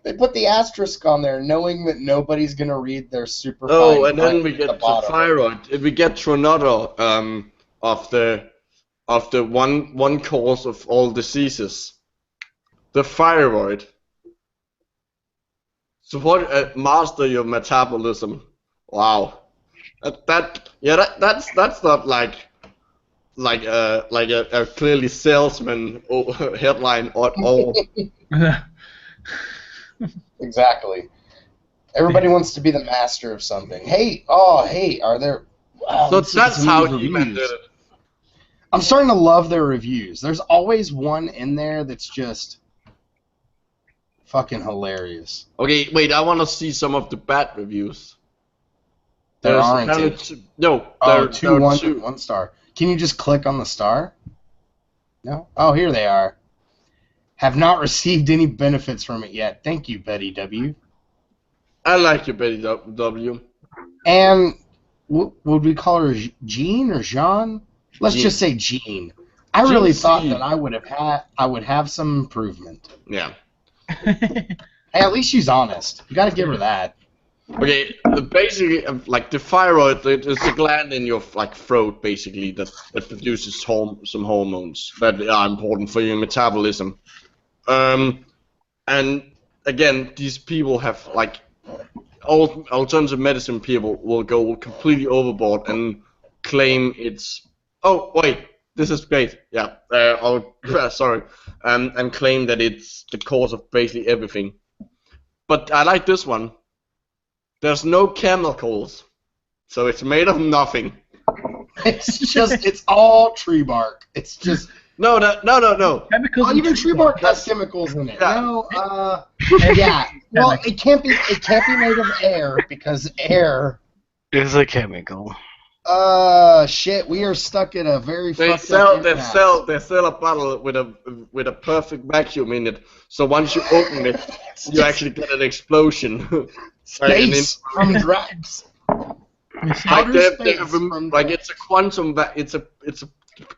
they put the asterisk on there, knowing that nobody's gonna read their super. Oh, and then we get to thyroid. If we get to another of the one cause of all diseases, the thyroid. Support master your metabolism. Wow, that's not like a clearly salesman headline at all. Exactly. Everybody wants to be the master of something. Hey, are there... So that's how He-Man did it. I'm starting to love their reviews. There's always one in there that's just fucking hilarious. Okay, wait, I want to see some of the bad reviews. There There's aren't apparently two. no. Oh, there are two. 1 star. Can you just click on the star? No? Oh, here they are. Have not received any benefits from it yet. Thank you, Betty W. I like you, Betty W. And would we call her Jean or Jean? Let's Jean. just say Jean. I really Jean thought C. that I would have some improvement. Yeah. Hey, at least she's honest. You gotta give her that. Okay, basically, like the thyroid, it's a gland in your throat, basically, that produces some hormones that are important for your metabolism. And again, these people have all alternative medicine people will go completely overboard and claim it's. Oh wait, this is great. Yeah, sorry, and claim that it's the cause of basically everything. But I like this one. There's no chemicals, so it's made of nothing. It's all tree bark. It's just No. Chemicals. even tree bark has chemicals in it. Yeah. No, yeah. Well, it can't be made of air because air. It's a chemical. Shit, we are stuck in a very They fucked sell up they impasse. sell a bottle with a perfect vacuum in it. So once you open it, you actually get an explosion. Space from drugs. Outer space from it's a quantum it's a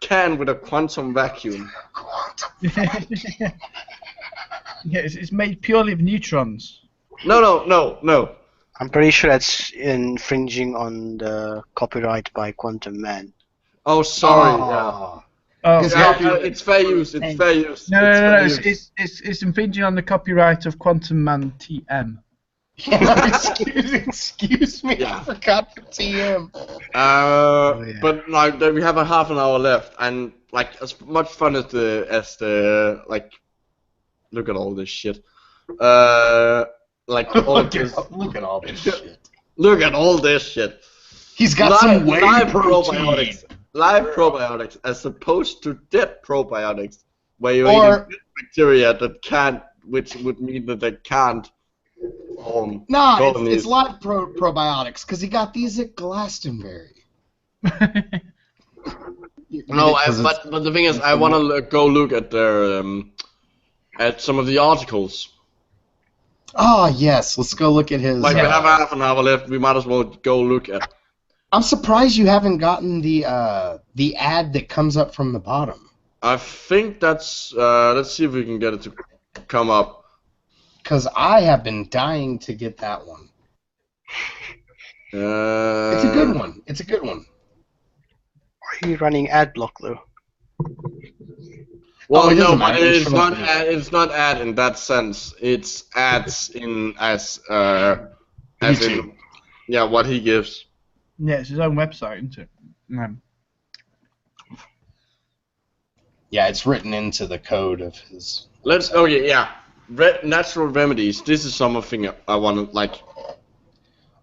can with a quantum vacuum. Yeah, it's made purely of neutrons. No. I'm pretty sure that's infringing on the copyright by Quantum Man. Oh, sorry. Oh. Oh, It's Yeah, copyright. it's fair use. It's fair use. no. It's fair use. It's infringing on the copyright of Quantum Man TM. Yeah, excuse me, Yeah. I forgot the TM. yeah. But we have a half an hour left, and as much fun as the look at all this shit. All this, Look at all this shit. look at all this shit. He's got some whey live protein. probiotics. Live probiotics, as opposed to dead probiotics, where you're Or- eating dead bacteria that can't, which would mean that they can't. Nah, colonies. it's live probiotics because he got these at Glastonbury. No, but the thing is, I want to go look at their at some of the articles. Oh yes, let's go look at his. We have half an hour left. We might as well go look at. I'm surprised you haven't gotten the ad that comes up from the bottom. I think that's. Let's see if we can get it to come up. Because I have been dying to get that one. It's a good one. It's a good one. Are you running ad block though? Well, it no, doesn't but matter. it's not. It's not ad in that sense. It's ads in as YouTube. in, yeah, what he gives. Yeah, it's his own website, isn't it? Yeah, it's written into the code of his. Okay, yeah. Natural remedies. This is something I want to like.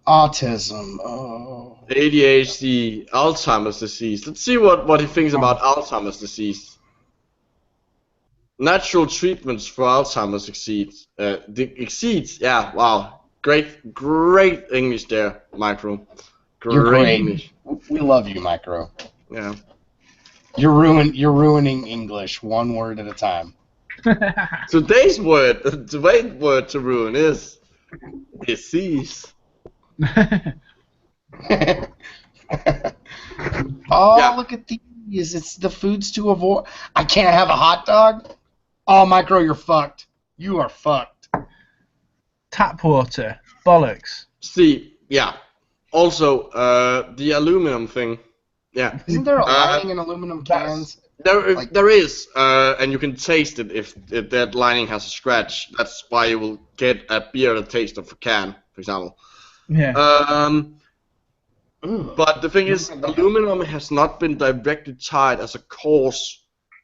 Autism. Oh. ADHD, Alzheimer's disease. Let's see what he thinks about Alzheimer's disease. Natural treatments for Alzheimer's exceeds. Yeah, wow. Great English there, Micro. You're great. English. We love you, Micro. Yeah. You're ruining English one word at a time. Today's word, the right word to ruin is disease. Oh, Yeah. look at these. It's the foods to avoid. I can't have a hot dog? Oh, Micro, you're fucked. You are fucked. Tap water. Bollocks. See, yeah. Also, the aluminum thing. Yeah. Isn't there a lining in aluminum cans? There is, and you can taste it if that lining has a scratch. That's why you will get a beer that tastes of a can, for example. Yeah. But the thing is, aluminum has not been directly tied as a cause.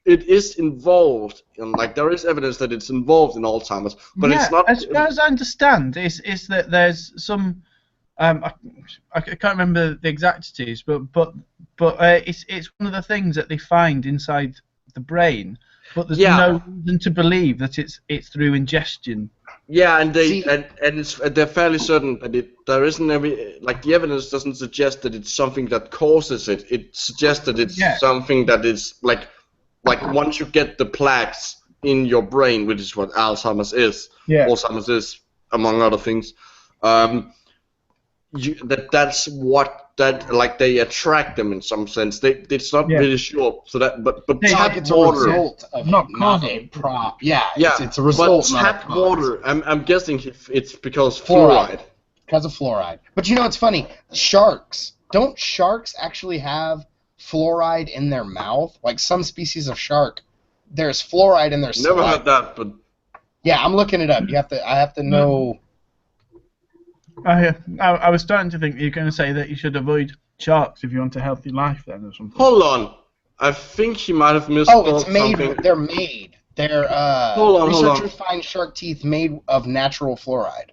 It is involved, and there is evidence that it's involved in Alzheimer's, but yeah, it's not. As far as I understand, is that there's some. I can't remember the exactities, but it's one of the things that they find inside the brain But there's no reason to believe that it's through ingestion. Yeah, and they're fairly certain that there isn't the evidence doesn't suggest that it's something that causes it. It suggests that it's something that is like once you get the plaques in your brain, which is what Alzheimer's is. Yeah. Alzheimer's is, among other things. That's what they attract them in some sense. It's not really sure. So that but tap it's water, a result of not a prop. Yeah. It's a result. But tap water. I'm guessing it's because fluoride. Because of fluoride. But you know what's funny? Don't sharks actually have fluoride in their mouth? Like some species of shark, there's fluoride in their saliva. Never heard that, but yeah, I'm looking it up. I have to know. I was starting to think you're going to say that you should avoid sharks if you want a healthy life, then, or something. Hold on, I think he might have misspoke. Oh, it's made. Something. They're made. They're researchers find shark teeth made of natural fluoride.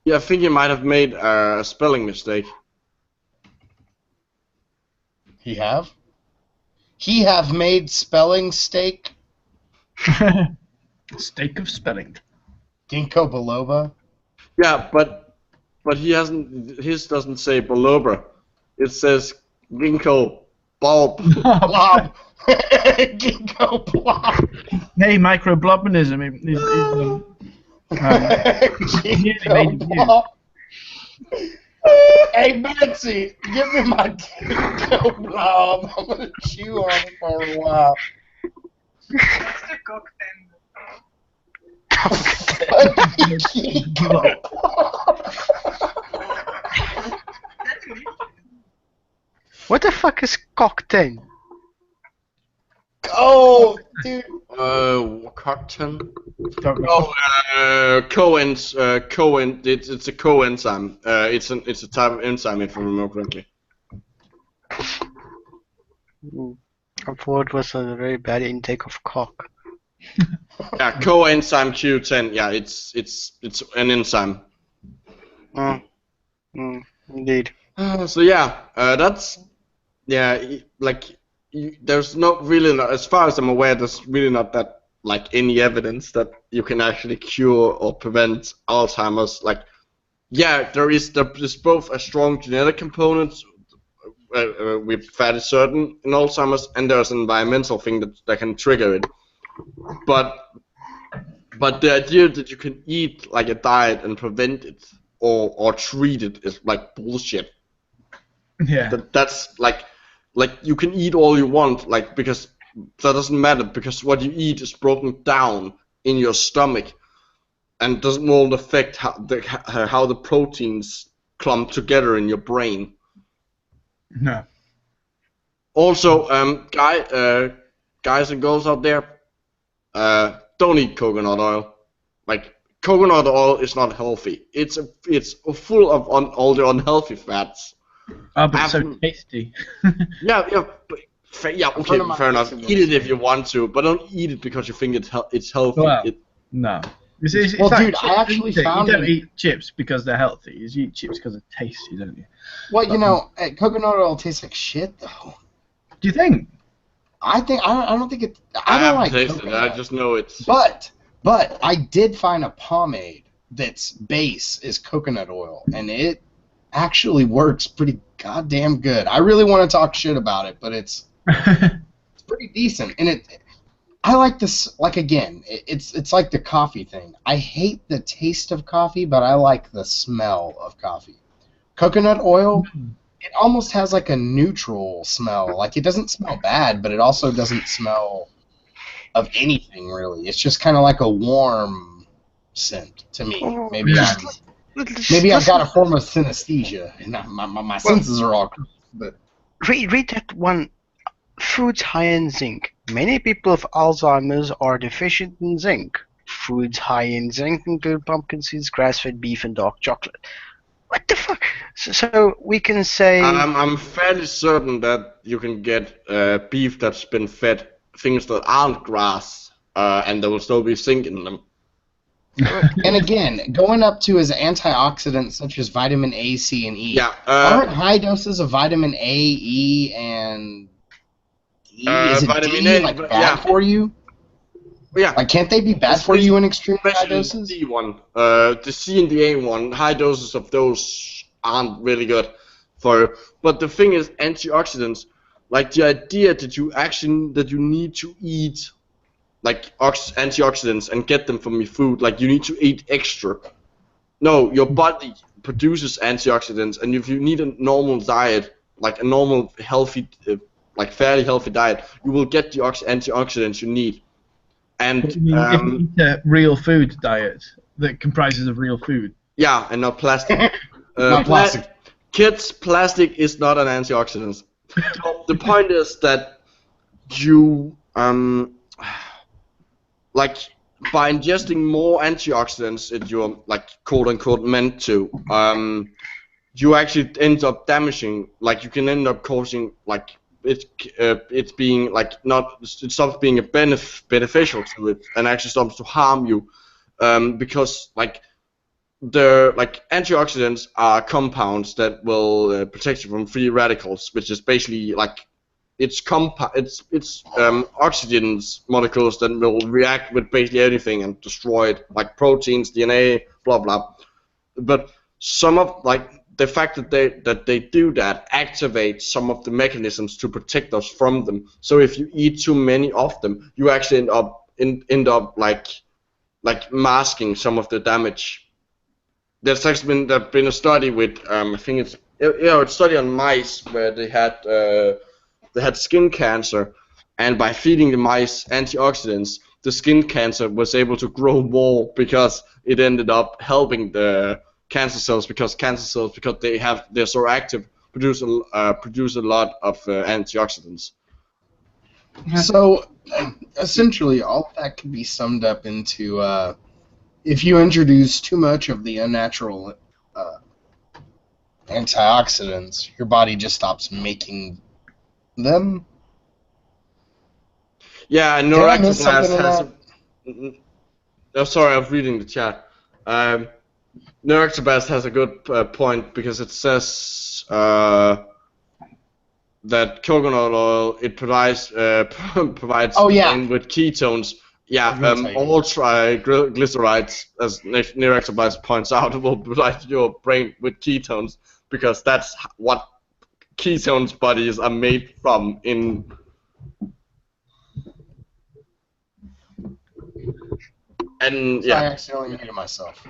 Yeah, I think he might have made a spelling mistake. He have made spelling steak. Steak of spelling. Ginkgo biloba. Yeah, but he hasn't. His doesn't say biloba. It says ginkgo bulb. Blob. Ginkgo blob. Hey, microblogganism. Ginkgo blob. Hey, Betsy, give me my ginkgo blob. I'm gonna chew on it for a while. What the fuck is cocktail? Oh, dude. Cocktail. Coenzyme. It's a coenzyme. It's a type of enzyme, if I remember correctly. I thought it was a very bad intake of cock. Yeah, coenzyme Q10. Yeah, it's an enzyme. Indeed. So yeah, that's there's not really, as far as I'm aware, there's really not that any evidence that you can actually cure or prevent Alzheimer's. There's both a strong genetic component, we're fairly certain, in Alzheimer's, and there's an environmental thing that can trigger it. But the idea that you can eat a diet and prevent it or treat it is bullshit. Yeah. That's you can eat all you want, because that doesn't matter, because what you eat is broken down in your stomach and doesn't affect how the proteins clump together in your brain. No. Also, guys and girls out there, don't eat coconut oil. Coconut oil is not healthy. It's full of all the unhealthy fats. Oh, but it's so tasty. Fair enough. Eat it if you want to, but don't eat it because you think it's healthy. Well, no. It's dude, I actually found you don't eat chips because they're healthy. You eat chips because they're tasty, don't you? Well, coconut oil tastes like shit, though. Do you think? I don't think it. I don't haven't like tasted coconut. it. I just know it's. But I did find a pomade that's base is coconut oil, and it actually works pretty goddamn good. I really want to talk shit about it, but it's pretty decent, and I like this. Again, it's like the coffee thing. I hate the taste of coffee, but I like the smell of coffee. Coconut oil, it almost has a neutral smell. It doesn't smell bad, but it also doesn't smell of anything really. It's just kind of like a warm scent to me. Maybe I've got a form of synesthesia, and my senses are all. But read that one. Foods high in zinc. Many people with Alzheimer's are deficient in zinc. Foods high in zinc include pumpkin seeds, grass-fed beef, and dark chocolate. What the fuck? So we can say. I'm fairly certain that you can get beef that's been fed things that aren't grass, and there will still be zinc in them. And again, going up to as antioxidants such as vitamin A, C, and E. Yeah. Aren't high doses of vitamin A, E, and Is it vitamin D A, like but- bad yeah. for you? Yeah. Like, can't they be bad for you in extremely high Especially doses? the D one. The C and the A one, high doses of those aren't really good for you. But the thing is, antioxidants, like the idea that you need to eat like antioxidants and get them from your food, like you need to eat extra. No, your body produces antioxidants, and if you need a normal diet, like a normal healthy, like fairly healthy diet, you will get the antioxidants you need. And If you eat a real food diet that comprises of real food. yeah, and not plastic. Not plastic. Kids, plastic is not an antioxidant. So the point is that you like by ingesting more antioxidants that you're like quote unquote meant to, you actually end up damaging. Like you can end up causing like it's being like not it stops being a beneficial to it and actually starts to harm you, because like the like antioxidants are compounds that will protect you from free radicals, which is basically like it's oxygen's molecules that will react with basically anything and destroy it, like proteins, DNA, blah blah. But some of like the fact that they do that activates some of the mechanisms to protect us from them. So if you eat too many of them, you actually end up like masking some of the damage. There's actually been a study with I think it's a study on mice where they had skin cancer, and by feeding the mice antioxidants, the skin cancer was able to grow more because it ended up helping the cancer cells because they're so active produce a lot of antioxidants. So, essentially, all that can be summed up into if you introduce too much of the unnatural antioxidants, your body just stops making them. Yeah, Did I miss something in has. Oh, sorry, I was reading the chat. Neuroctobast has a good point because it says that coconut oil provides Oh, yeah. brain with ketones. Yeah, I was gonna tell you. all triglycerides, as Neuroctobast points out, will provide your brain with ketones because that's what ketones bodies are made from in. And So I yeah. accidentally muted myself.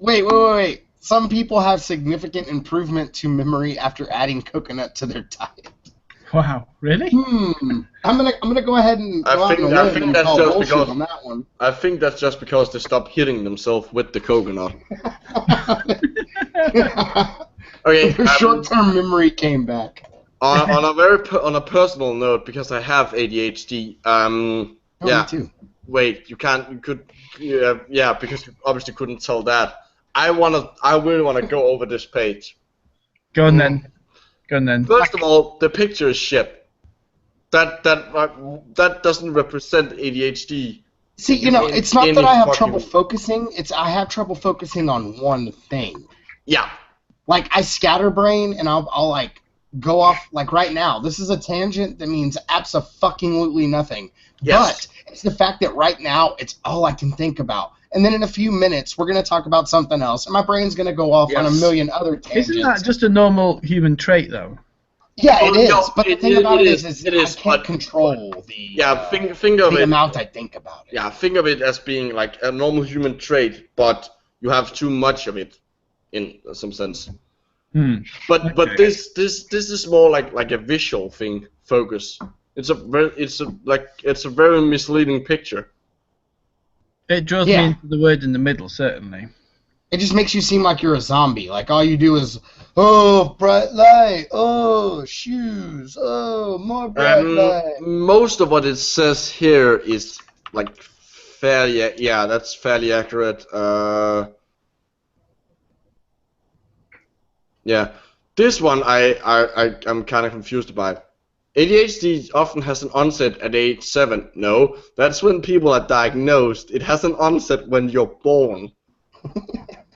Wait. Some people have significant improvement to memory after adding coconut to their diet. Wow, really? I'm gonna go ahead and I think that's call just bullshit because on that one. I think that's just because they stopped hitting themselves with the coconut. Okay. Their short-term memory came back. on a personal note, because I have ADHD. Me too. Wait, because you obviously couldn't tell that. I really wanna go over this page. Go on then. First of all, the picture is shit. That doesn't represent ADHD. See, it's not that I have trouble focusing. It's I have trouble focusing on one thing. Yeah. Like I scatterbrain, and I'll like go off like right now. This is a tangent that means abso-fucking-lutely nothing. Yes. But it's the fact that right now it's all I can think about. And then in a few minutes we're gonna talk about something else, and my brain's gonna go off on a million other tangents. Isn't that just a normal human trait, though? Yeah, it is. No, but the thing about it is I can't but control the amount I think about it. Yeah, think of it as being like a normal human trait, but you have too much of it, in some sense. But this is more like a visual thing. Focus. It's a very misleading picture. It draws me into the word in the middle, certainly. It just makes you seem like you're a zombie. Like all you do is, oh, bright light, oh, shoes, oh, more bright light. Most of what it says here is like that's fairly accurate. Yeah, this one I'm kind of confused by. ADHD often has an onset at age 7. No, that's when people are diagnosed. It has an onset when you're born.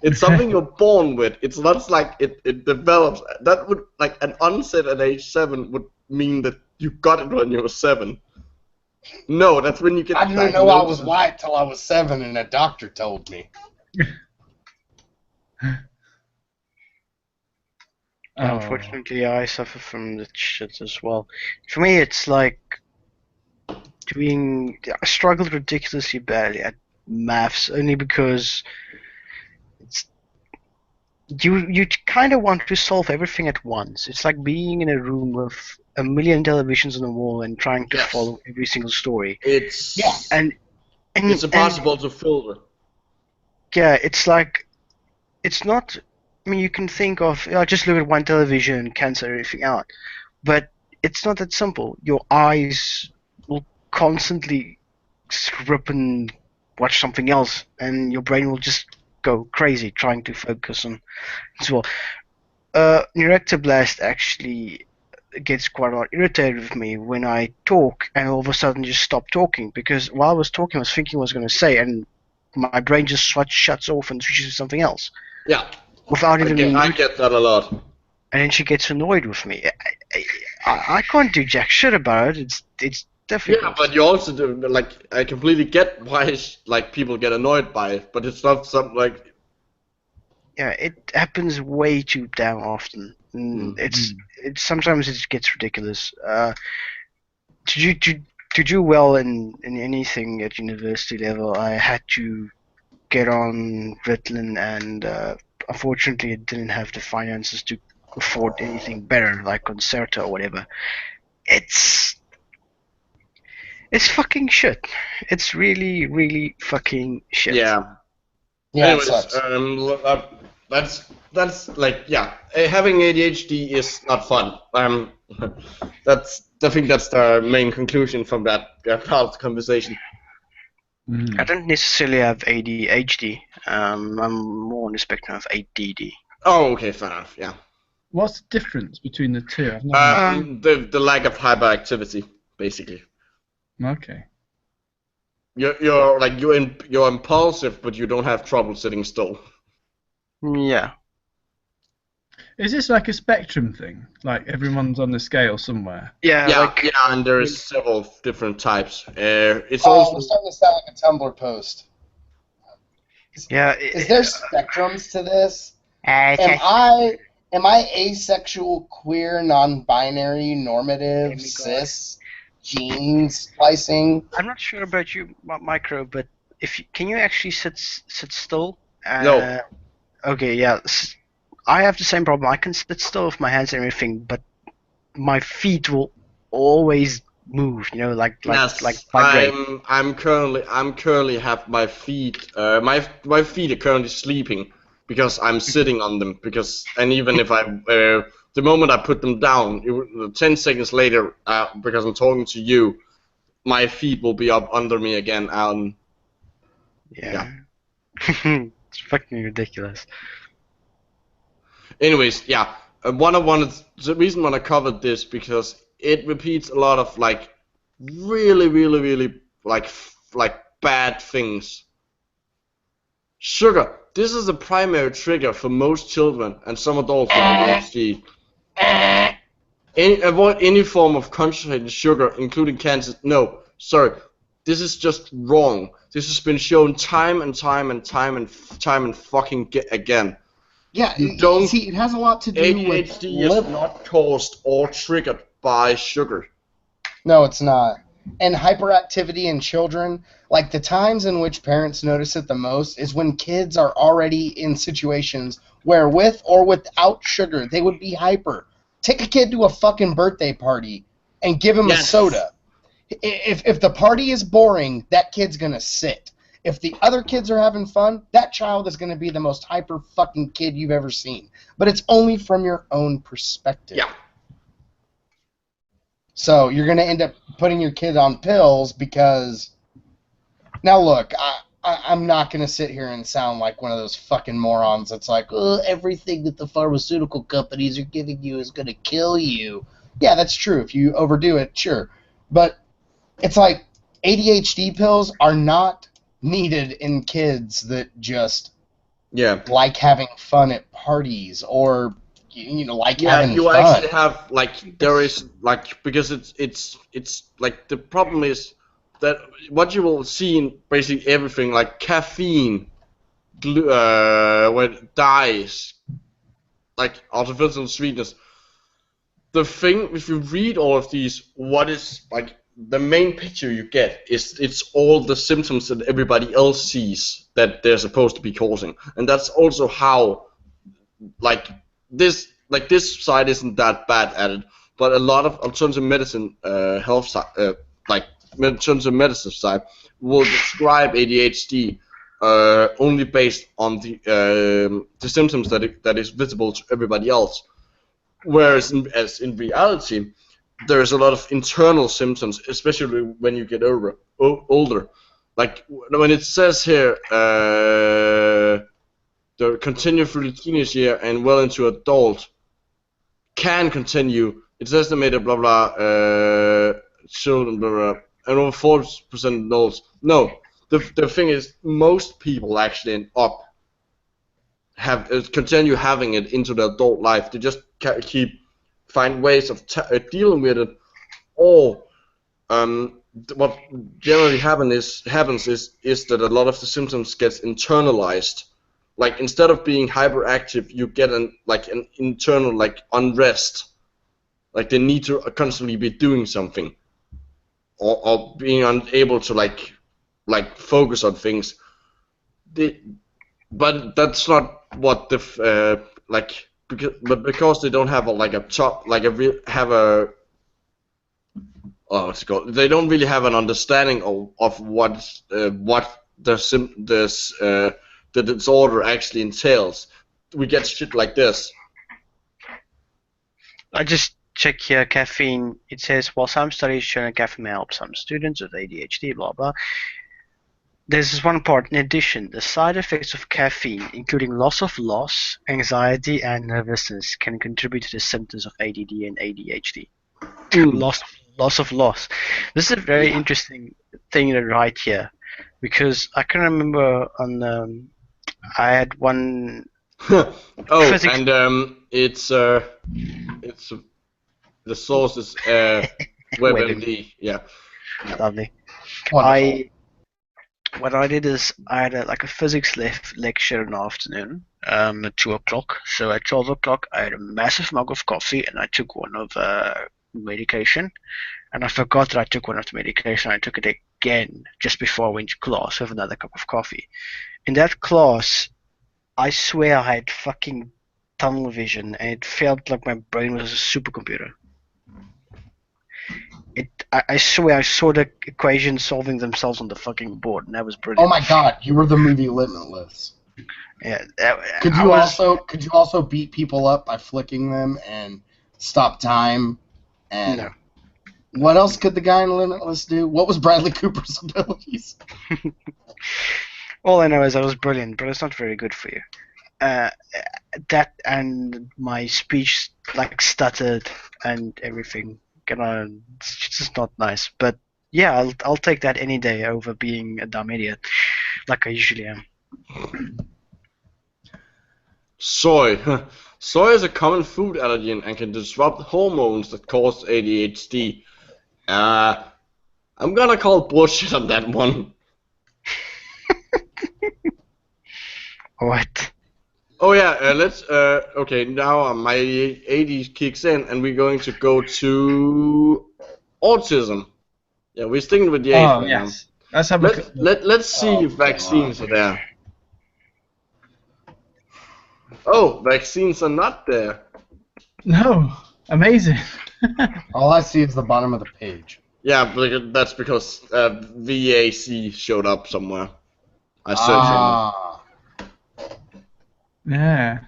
It's something you're born with. It's not like it develops. That would, like, an onset at age 7 would mean that you got it when you were 7. No, that's when you get I didn't know I was white till I was 7 and a doctor told me. Unfortunately, I suffer from the shit as well. For me, it's like I struggled ridiculously badly at maths only because you kind of want to solve everything at once. It's like being in a room with a million televisions on the wall and trying to follow every single story. It's and it's impossible to filter. Yeah, it's like it's not. I mean, you can think of just look at one television and cancel everything out, but it's not that simple. Your eyes will constantly scrub and watch something else, and your brain will just go crazy trying to focus on as well. Neurectoblast actually gets quite a lot irritated with me when I talk and all of a sudden just stop talking, because while I was talking I was thinking what I was going to say and my brain just shuts off and switches to something else. Yeah. Without even I get that a lot. And then she gets annoyed with me. I can't do jack shit about it. It's difficult. Yeah, but you also do, like, I completely get why like people get annoyed by it, but it's not something like. Yeah, it happens way too damn often. It's sometimes it gets ridiculous. To do well in anything at university level, I had to get on Ritalin, and unfortunately, I didn't have the finances to afford anything better, like Concerta or whatever. It's fucking shit. It's really, really fucking shit. Yeah. Yeah. Anyways, that's like, yeah. Having ADHD is not fun. I think that's the main conclusion from that part of the conversation. I don't necessarily have ADHD. I'm more on the spectrum of ADD. Oh, okay, fair enough. Yeah. What's the difference between the two? The lack of hyperactivity, basically. Okay. You're impulsive, but you don't have trouble sitting still. Yeah. Is this like a spectrum thing? Like everyone's on the scale somewhere? Yeah. And there's several different types. It's we're also starting to sound like a Tumblr post. Yeah. Is there spectrums to this? Am I asexual, queer, non-binary, normative, cis, gene splicing? I'm not sure about you, Micro, but can you actually sit still? No. Okay, yeah. I have the same problem. I can sit still with my hands and everything, but my feet will always move. Like vibrate. I'm currently have my feet. My feet are currently sleeping because I'm sitting on them. And even if the moment I put them down, 10 seconds later, because I'm talking to you, my feet will be up under me again. Yeah. It's fucking ridiculous. Anyways, yeah. The reason why I covered this because it repeats a lot of like really, really, really like bad things. Sugar. This is a primary trigger for most children and some adults with ADHD. Avoid any form of concentrated sugar, including cancer. No, sorry. This is just wrong. This has been shown time and fucking again. Yeah, see, it has a lot to do with ADHD is not caused or triggered by sugar. No, it's not. And hyperactivity in children, like the times in which parents notice it the most is when kids are already in situations where with or without sugar, they would be hyper. Take a kid to a fucking birthday party and give him a soda. If the party is boring, that kid's gonna sit. If the other kids are having fun, that child is going to be the most hyper fucking kid you've ever seen. But it's only from your own perspective. Yeah. So you're going to end up putting your kid on pills because... Now look, I'm not going to sit here and sound like one of those fucking morons that's like, everything that the pharmaceutical companies are giving you is going to kill you. Yeah, that's true. If you overdo it, sure. But it's like ADHD pills are not needed in kids that just Yeah. like having fun at parties, or like having you fun. actually have there is because it's like the problem is that what you will see in basically everything like caffeine, when dyes, like artificial sweetness. The thing, if you read all of these, what is like the main picture you get is it's all the symptoms that everybody else sees that they're supposed to be causing, and that's also how like this side isn't that bad at it, but a lot of alternative medicine health side, like alternative medicine side will describe ADHD only based on the symptoms that is visible to everybody else, whereas in reality there's a lot of internal symptoms, especially when you get older. Like when it says here, the continue through the teenage year and well into adult can continue. It's estimated blah blah children blah blah and over 40% adults. No, the thing is most people actually end up continue having it into the adult life. They just find ways of dealing with it, or what generally happens is that a lot of the symptoms gets internalized. Like instead of being hyperactive, you get an internal unrest. Like they need to constantly be doing something, or being unable to focus on things. But that's not what the because they don't have what's it called? They don't really have an understanding of what the disorder actually entails. We get shit like this. I just check here, caffeine. It says, while some studies show that caffeine may help some students with ADHD, blah blah. There's this one part. In addition, the side effects of caffeine, including loss of loss, anxiety, and nervousness, can contribute to the symptoms of ADD and ADHD. Loss of loss. This is a very interesting thing to write here, because I can remember on I had one. Physics. And it's the source is WebMD. Yeah. Lovely. Wonderful. What I did is I had a physics lecture in the afternoon at 2 o'clock. So at 12 o'clock I had a massive mug of coffee and I took one of medication. And I forgot that I took one of the medication. I took it again just before I went to class with another cup of coffee. In that class, I swear I had fucking tunnel vision and it felt like my brain was a supercomputer. I swear I saw the equations solving themselves on the fucking board, and that was brilliant. Oh my god, you were the movie Limitless. Yeah. Could you also beat people up by flicking them and stop time? And no. What else could the guy in Limitless do? What was Bradley Cooper's abilities? All I know is I was brilliant, but it's not very good for you. That and my speech stuttered and everything. It's just not nice. But yeah, I'll take that any day over being a dumb idiot, like I usually am. Soy. Soy is a common food allergen and can disrupt hormones that cause ADHD. I'm gonna call bullshit on that one. What? Oh yeah, let's okay, now my AD kicks in and we're going to go to autism. Yeah, we're sticking with the age right yes. now. Let's see if vaccines are there. Oh, vaccines are not there. No, amazing. All I see is the bottom of the page. Yeah, but that's because VAC showed up somewhere. I searched Yeah.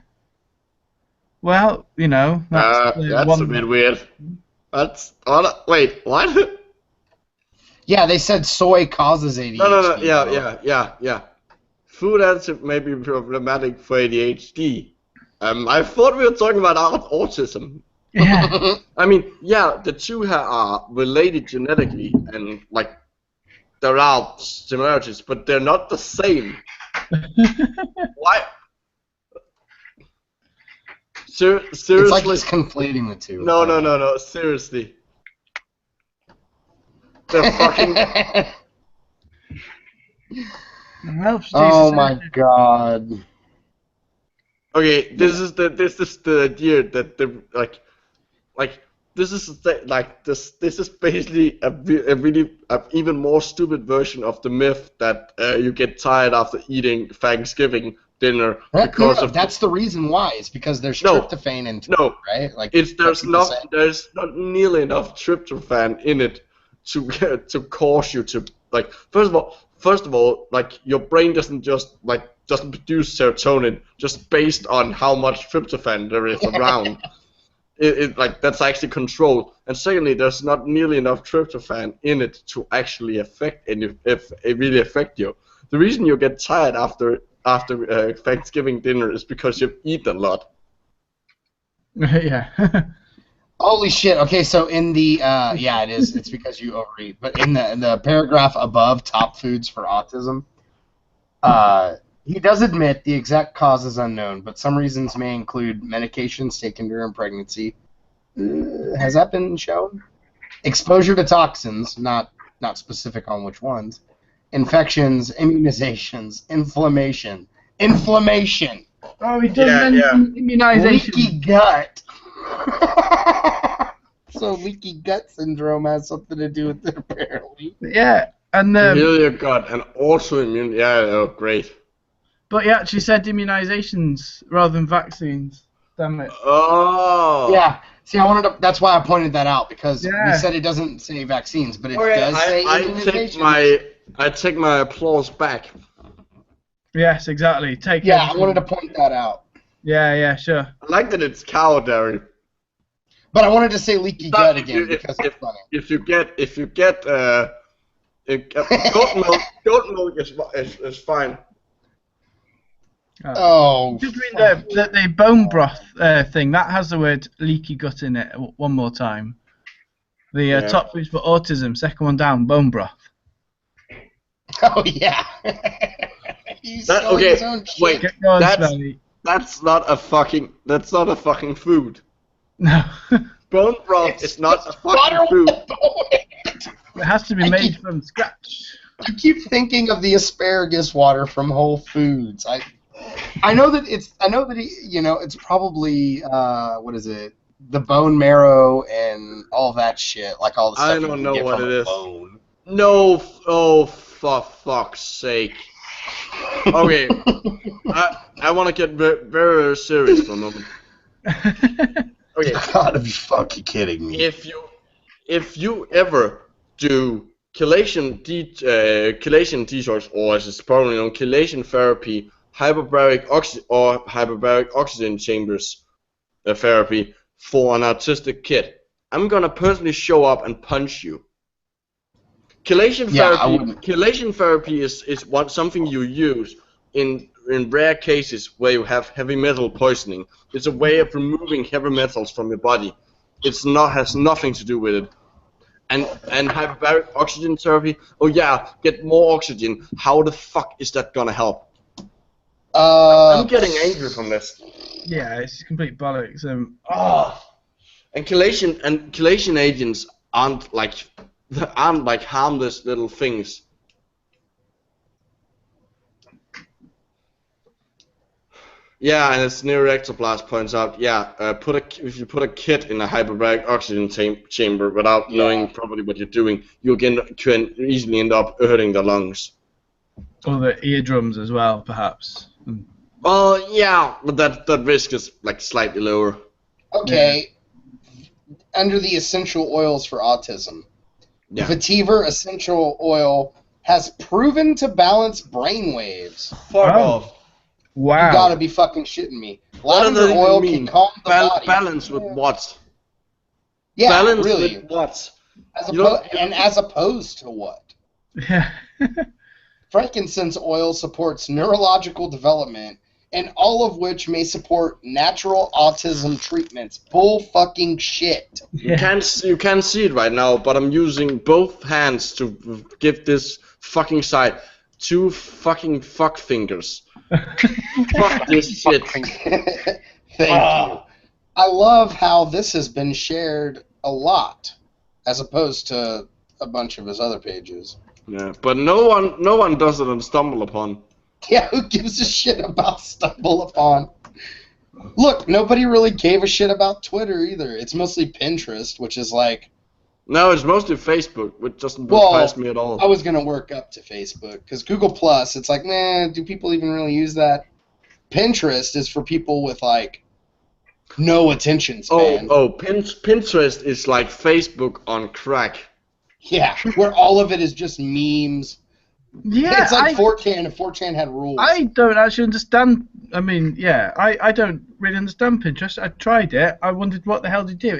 Well, that's a bit weird. Wait, what? Yeah, they said soy causes ADHD. No. Yeah. Food additive may be problematic for ADHD. I thought we were talking about autism. Yeah. I mean, yeah, the two are related genetically, and there are similarities, but they're not the same. Why? Seriously. It's like he's conflating the two. No. Seriously. They're fucking. Oh my god. Okay, this is the idea that this is basically a really even more stupid version of the myth that you get tired after eating Thanksgiving dinner because of that's the reason why. It's because there's tryptophan in it, right? Like there's not nearly enough tryptophan in it to cause you to like. First of all, like your brain doesn't produce serotonin just based on how much tryptophan there is around. That's actually controlled. And secondly, there's not nearly enough tryptophan in it to actually affect really affect you. The reason you get tired after Thanksgiving dinner is because you've eaten a lot. Yeah. Holy shit. Okay, so in the it is. It's because you overeat. But in the paragraph above, top foods for autism, he does admit the exact cause is unknown, but some reasons may include medications taken during pregnancy. Has that been shown? Exposure to toxins, not specific on which ones. Infections, immunizations, inflammation. Oh, he does mention immunization. Leaky gut. So leaky gut syndrome has something to do with it, apparently. Yeah, and Heal your gut and autoimmune. Yeah, oh, great. But he actually said immunizations rather than vaccines. Damn it. Oh. Yeah. See, that's why I pointed that out, because we said it doesn't say vaccines, but it does say immunizations. I take my applause back. Yes, exactly. I wanted to point that out. Yeah, sure. I like that it's cow dairy. But I wanted to say leaky gut again because it's funny. If you get goat milk is fine. Just read the bone broth thing. That has the word leaky gut in it. One more time. The top foods for autism. Second one down. Bone broth. Oh yeah. Wait. That's not a fucking food. No. Bone broth is not a fucking food. It has to be made from scratch. I keep thinking of the asparagus water from Whole Foods. I know that it's probably what is it? The bone marrow and all that shit, like all the stuff. I don't know what it is. Bone. No, for fuck's sake. Okay, I want to get very serious for a moment. Okay, you gotta be fucking kidding me. If you ever do chelation detox, or as it's probably known, chelation therapy, hyperbaric oxygen chambers therapy for an autistic kid, I'm gonna personally show up and punch you. Chelation therapy is something you use in rare cases where you have heavy metal poisoning. It's a way of removing heavy metals from your body. Has nothing to do with it. And hyperbaric oxygen therapy, get more oxygen. How the fuck is that gonna help? I'm getting angry from this. Yeah, it's complete bollocks. And chelation agents aren't like harmless little things. Yeah, and as Neuroectoblast points out, if you put a kid in a hyperbaric oxygen chamber without knowing properly what you're doing, you can easily end up hurting the lungs. Or the eardrums as well, perhaps. But that risk is like slightly lower. Okay. Under the essential oils for autism, the vetiver essential oil has proven to balance brain waves. Fuck off. Wow. You gotta be fucking shitting me. Lavender oil can calm the body. Balance with what? Yeah, balance really. With what? As opposed to what? Yeah. Frankincense oil supports neurological development, and all of which may support natural autism treatments. Bull fucking shit. You can't see it right now, but I'm using both hands to give this fucking side 2 fucking fuck fingers. Fuck this shit. Thank you. I love how this has been shared a lot, as opposed to a bunch of his other pages. Yeah, but no one does it on Stumble Upon. Yeah, who gives a shit about Stumble Upon? Look, nobody really gave a shit about Twitter either. It's mostly Pinterest, which is like... No, it's mostly Facebook, which doesn't surprise me at all. I was going to work up to Facebook, because Google Plus, it's like, man, do people even really use that? Pinterest is for people with, like, no attention span. Pinterest is like Facebook on crack. Yeah, where all of it is just memes. Yeah, it's like 4chan if 4chan had rules. I don't actually understand. I mean, yeah, I don't really understand Pinterest. I tried it. I wondered what the hell to do.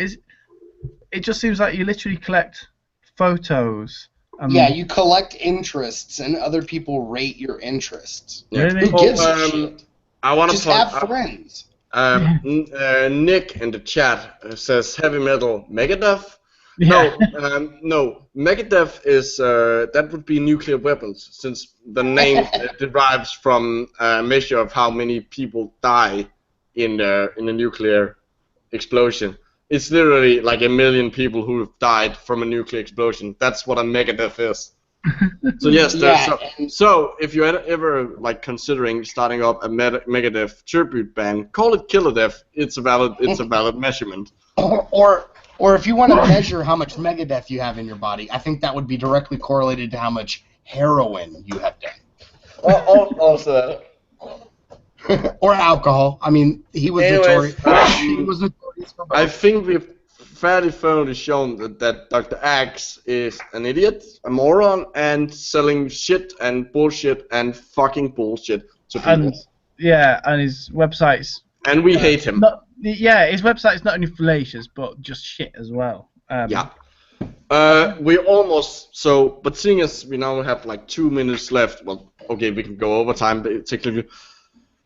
It just seems like you literally collect photos. Yeah, you collect interests, and other people rate your interests. Yeah. Really? Who gives a shit? I want Just to have friends. Nick in the chat says heavy metal Megadeth. Yeah. No, Megadeth is that would be nuclear weapons, since the name derives from a measure of how many people die in a nuclear explosion. It's literally like 1 million people who have died from a nuclear explosion. That's what a Megadeth is. So yes, so if you're ever like considering starting up a Megadeth tribute band, call it Killerdeath. It's a valid measurement. Or if you want to measure how much Megadeth you have in your body, I think that would be directly correlated to how much heroin you have done. Also. Or alcohol. I mean, he was notorious. He was notorious for both. I think we've fairly firmly shown that Dr. Axe is an idiot, a moron, and selling shit and bullshit and fucking bullshit to people. And his website's... And we hate him. His website's not only fallacious, but just shit as well. Yeah. We almost... But seeing as we now have like 2 minutes left, well, okay, we can go over time, technically.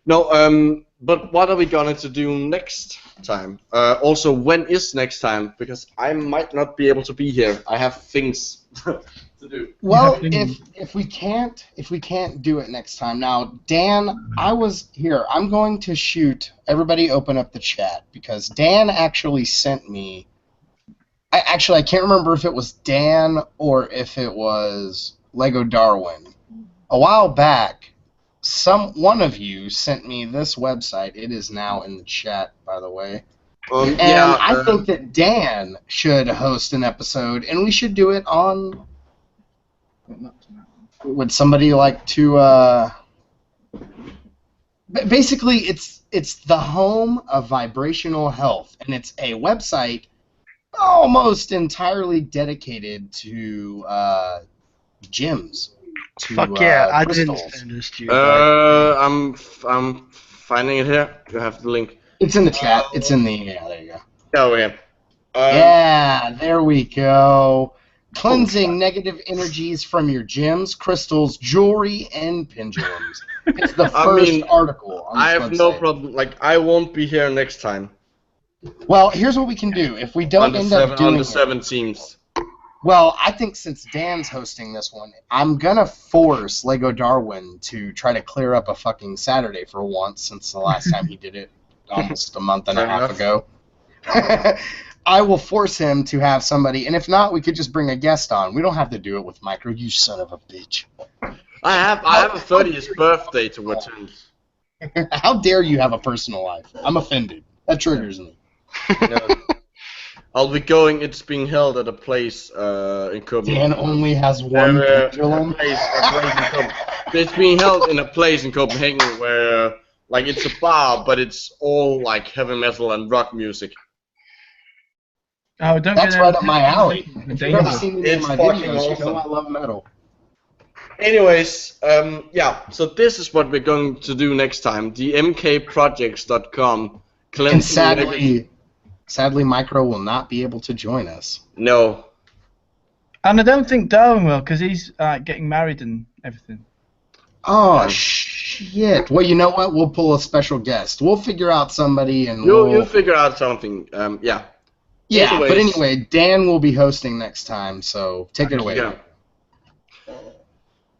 No, but what are we going to do next time? Also, when is next time? Because I might not be able to be here. I have things to do. Well, if we can't do it next time. Now, Dan, I'm going to shoot. Everybody, open up the chat, because Dan actually sent me. I can't remember if it was Dan or if it was Lego Darwin. A while back, one of you sent me this website. It is now in the chat, by the way. I think that Dan should host an episode, and we should do it on... Would somebody like to... Basically, it's the home of vibrational health, and it's a website almost entirely dedicated to gyms. Fuck yeah, I didn't send this to you. I'm finding it here. You have the link. It's in the chat. It's in the... Yeah, there you go. Oh, yeah. Yeah, there we go. Cleansing negative energies from your gyms, crystals, jewelry, and pendulums. It's the first article on this I have website. no problem. Like, I won't be here next time. Well, here's what we can do. If we don't end up doing on the 17th. Well, I think since Dan's hosting this one, I'm going to force Lego Darwin to try to clear up a fucking Saturday for once, since the last time he did it almost a month and a half ago. I will force him to have somebody, and if not, we could just bring a guest on. We don't have to do it with Micro, you son of a bitch. I have a 30th birthday to attend. How dare you have a personal life? I'm offended. That triggers me. Yeah. I'll be going. It's being held at a place in Copenhagen. Dan only has one pendulum. It's being held in a place in Copenhagen where, like, it's a bar, but it's all like heavy metal and rock music. Oh, don't That's right up my alley. If you've ever seen me in my videos, awesome. you know I love metal. Anyways, so this is what we're going to do next time. The mkprojects.com. And sadly, Micro will not be able to join us. No. And I don't think Darwin will, because he's getting married and everything. Oh, shit. Well, you know what? We'll pull a special guest. We'll figure out somebody, and you'll figure out something. Yeah. Yeah, Anyways. but anyway, Dan will be hosting next time, so take it away. Yeah.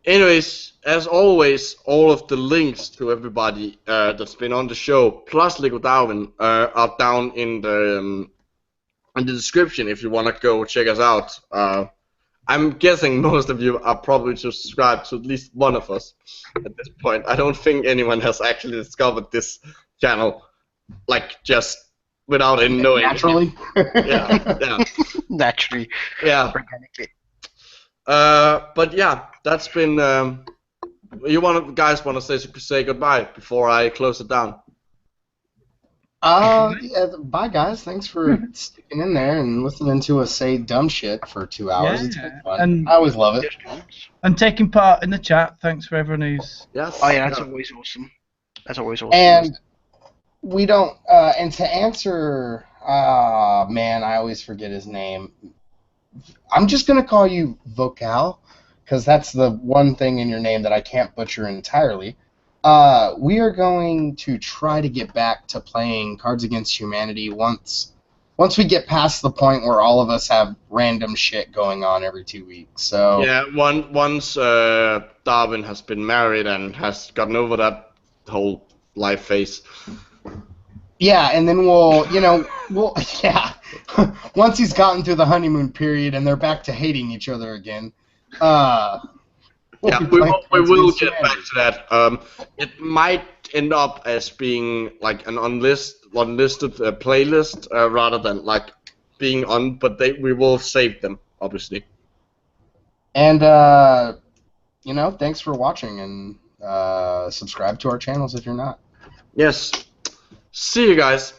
Anyways, as always, all of the links to everybody that's been on the show, plus Lego Darwin, are down in the description if you want to go check us out. I'm guessing most of you are probably subscribed to at least one of us at this point. I don't think anyone has actually discovered this channel, like, just without any knowing. Naturally? Yeah. Naturally. Yeah. Organically. But yeah, that's been. Guys want to say goodbye before I close it down? Yeah, bye guys. Thanks for sticking in there and listening to us say dumb shit for 2 hours. Yeah. It's been fun. And- I always love it. And taking part in the chat. Thanks for everyone who's. Yes. Oh yeah, that's always awesome. That's always awesome. And we don't. And to answer, man, I always forget his name. I'm just gonna call you Vocal, because that's the one thing in your name that I can't butcher entirely. We are going to try to get back to playing Cards Against Humanity once we get past the point where all of us have random shit going on every 2 weeks. So Yeah, once Darwin has been married and has gotten over that whole life phase. yeah, and then we'll yeah. Once he's gotten through the honeymoon period and they're back to hating each other again. Yeah, we will get back to that. It might end up as being like an unlisted playlist rather than like being on, but we will save them, obviously. And thanks for watching, and subscribe to our channels if you're not. Yes. See you guys.